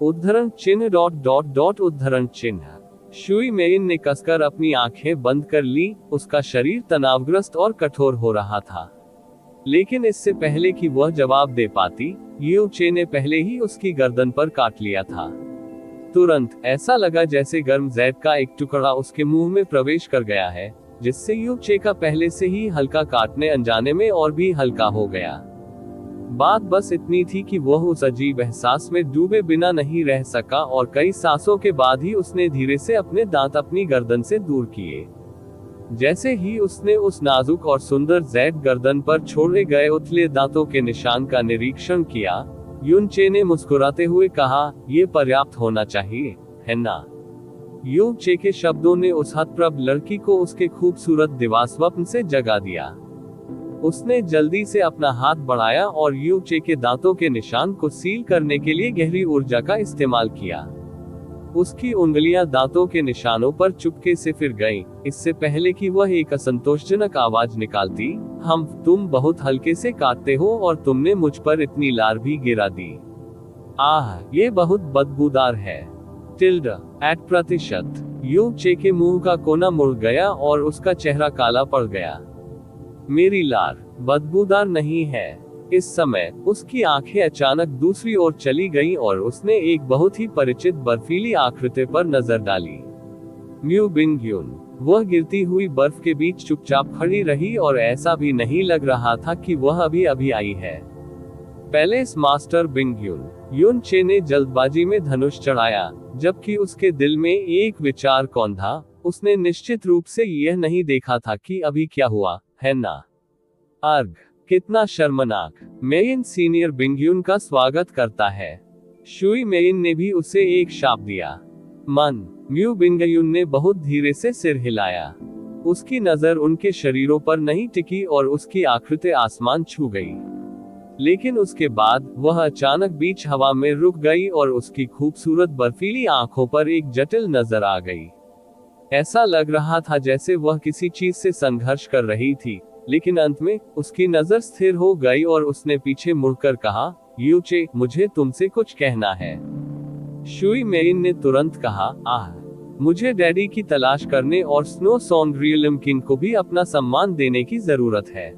उद्धरण चिन्ह ... उद्धरण चिन्ह। शुई मेइन ने कसकर अपनी आंखें बंद कर ली। उसका शरीर तनावग्रस्त और कठोर हो रहा था, लेकिन इससे पहले कि वह जवाब दे पाती, यू चे ने पहले ही उसकी गर्दन पर काट लिया था। तुरंत ऐसा लगा जैसे गर्म जैद का एक टुकड़ा उसके मुंह में प्रवेश कर गया है, जिससे यू चे का पहले से ही हल्का काटने अनजाने में और भी हल्का हो गया। बात बस इतनी थी कि वह उस अजीब एहसास में डूबे बिना नहीं रह सका और कई सांसों के बाद ही उसने धीरे से अपने दांत अपनी गर्दन से दूर किए। जैसे ही उसने उस नाजुक और सुंदर जैद गर्दन पर छोड़े गए उथले दांतों के निशान का निरीक्षण किया, युन चे ने मुस्कुराते हुए कहा, ये पर्याप्त होना चाहिए, है ना? यू चे के शब्दों ने उस हतप्रभ लड़की को उसके खूबसूरत दिवास्वप्न से जगा दिया। उसने जल्दी से अपना हाथ बढ़ाया और यू चे के दांतों के निशान को सील करने के लिए गहरी ऊर्जा का इस्तेमाल किया। उसकी उंगलियां दांतों के निशानों पर चुपके से फिर गईं, इससे पहले कि वह एक असंतोषजनक आवाज निकालती, तुम बहुत हल्के से काटते हो और तुमने मुझ पर इतनी लार भी गिरा दी। आह, ये बहुत बदबूदार है। %। यू चे के मुंह का कोना मुड़ गया और उसका चेहरा काला पड़ गया। मेरी लार बदबूदार नहीं है। इस समय उसकी आंखें अचानक दूसरी ओर चली गईं और उसने एक बहुत ही परिचित बर्फीली आकृति पर नजर डाली। Mu Bingyun. वह गिरती हुई बर्फ के बीच चुपचाप खड़ी रही और ऐसा भी नहीं लग रहा था कि वह अभी अभी आई है। Palace master Bingyun. Yun Che ने जल्दबाजी में धनुष चढ़ाया, जबकि उसके दिल में एक विचार कौंधा। उसने निश्चित रूप से यह नहीं देखा था कि अभी क्या हुआ, है ना? अर्घ। कितना शर्मनाक। मेइन सीनियर बिंगयुन का स्वागत करता है। शुई मेइन ने भी उसे एक शाप दिया। मन। म्यू बिंगयुन ने बहुत धीरे से सिर हिलाया। उसकी नजर उनके शरीरों पर नहीं टिकी और उसकी आकृति आसमान छू गई। लेकिन उसके बाद वह अचानक बीच हवा में रुक गई और उसकी खूबसूरत बर्फीली आंखों पर एक जटिल नजर आ गई। ऐसा लग रहा था जैसे वह किसी चीज से संघर्ष कर रही थी, लेकिन अंत में उसकी नजर स्थिर हो गई और उसने पीछे मुड़कर कहा, यू चे, मुझे तुमसे कुछ कहना है। शुई मेइन ने तुरंत कहा, मुझे डैडी की तलाश करने और स्नो सॉन्ग रियलम किंग को भी अपना सम्मान देने की जरूरत है।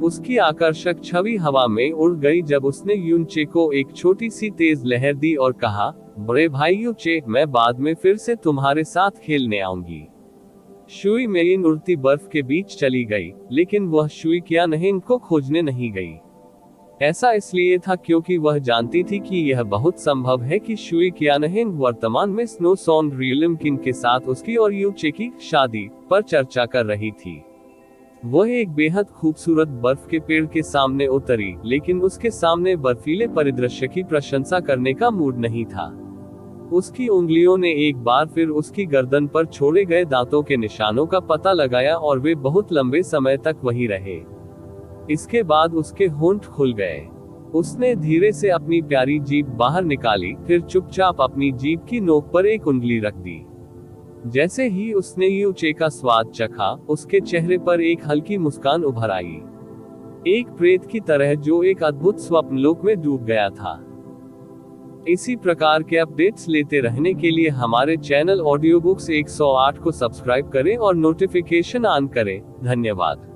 उसकी आकर्षक छवि हवा में उड़ गई जब उसने युन चे को एक छोटी सी तेज लहर दी और कहा, बड़े भाई यू चे, मैं बाद में फिर से तुम्हारे साथ खेलने आऊंगी। शुई मेइन उड़ती बर्फ के बीच चली गई, लेकिन वह शुई क्यानहेन को खोजने नहीं गई। ऐसा इसलिए था क्योंकि वह जानती थी कि यह बहुत संभव है कि शुई क्यानहेन वर्तमान में स्नो सॉन्ग रियलम किंग के साथ उसकी और यू चे की शादी पर चर्चा कर रही थी। वह एक बेहद खूबसूरत बर्फ के पेड़ के सामने उतरी, लेकिन उसके सामने बर्फीले परिदृश्य की प्रशंसा करने का मूड नहीं था। उसकी उंगलियों ने एक बार फिर उसकी गर्दन पर छोड़े गए दांतों के निशानों का पता लगाया और वे बहुत लंबे समय तक वही रहे। इसके बाद उसके होंठ खुल गए। उसने धीरे से अपनी प्यारी जीभ बाहर निकाली, फिर चुपचाप अपनी जीभ की नोक पर एक उंगली रख दी। जैसे ही उसने यू चे का स्वाद चखा, उसके चेहरे पर एक हल्की मुस्कान उभर आई, एक प्रेत की तरह जो एक अद्भुत स्वप्न लोक में डूब गया था। इसी प्रकार के अपडेट्स लेते रहने के लिए हमारे चैनल ऑडियो बुक्स 108 को सब्सक्राइब करें और नोटिफिकेशन ऑन करें। धन्यवाद।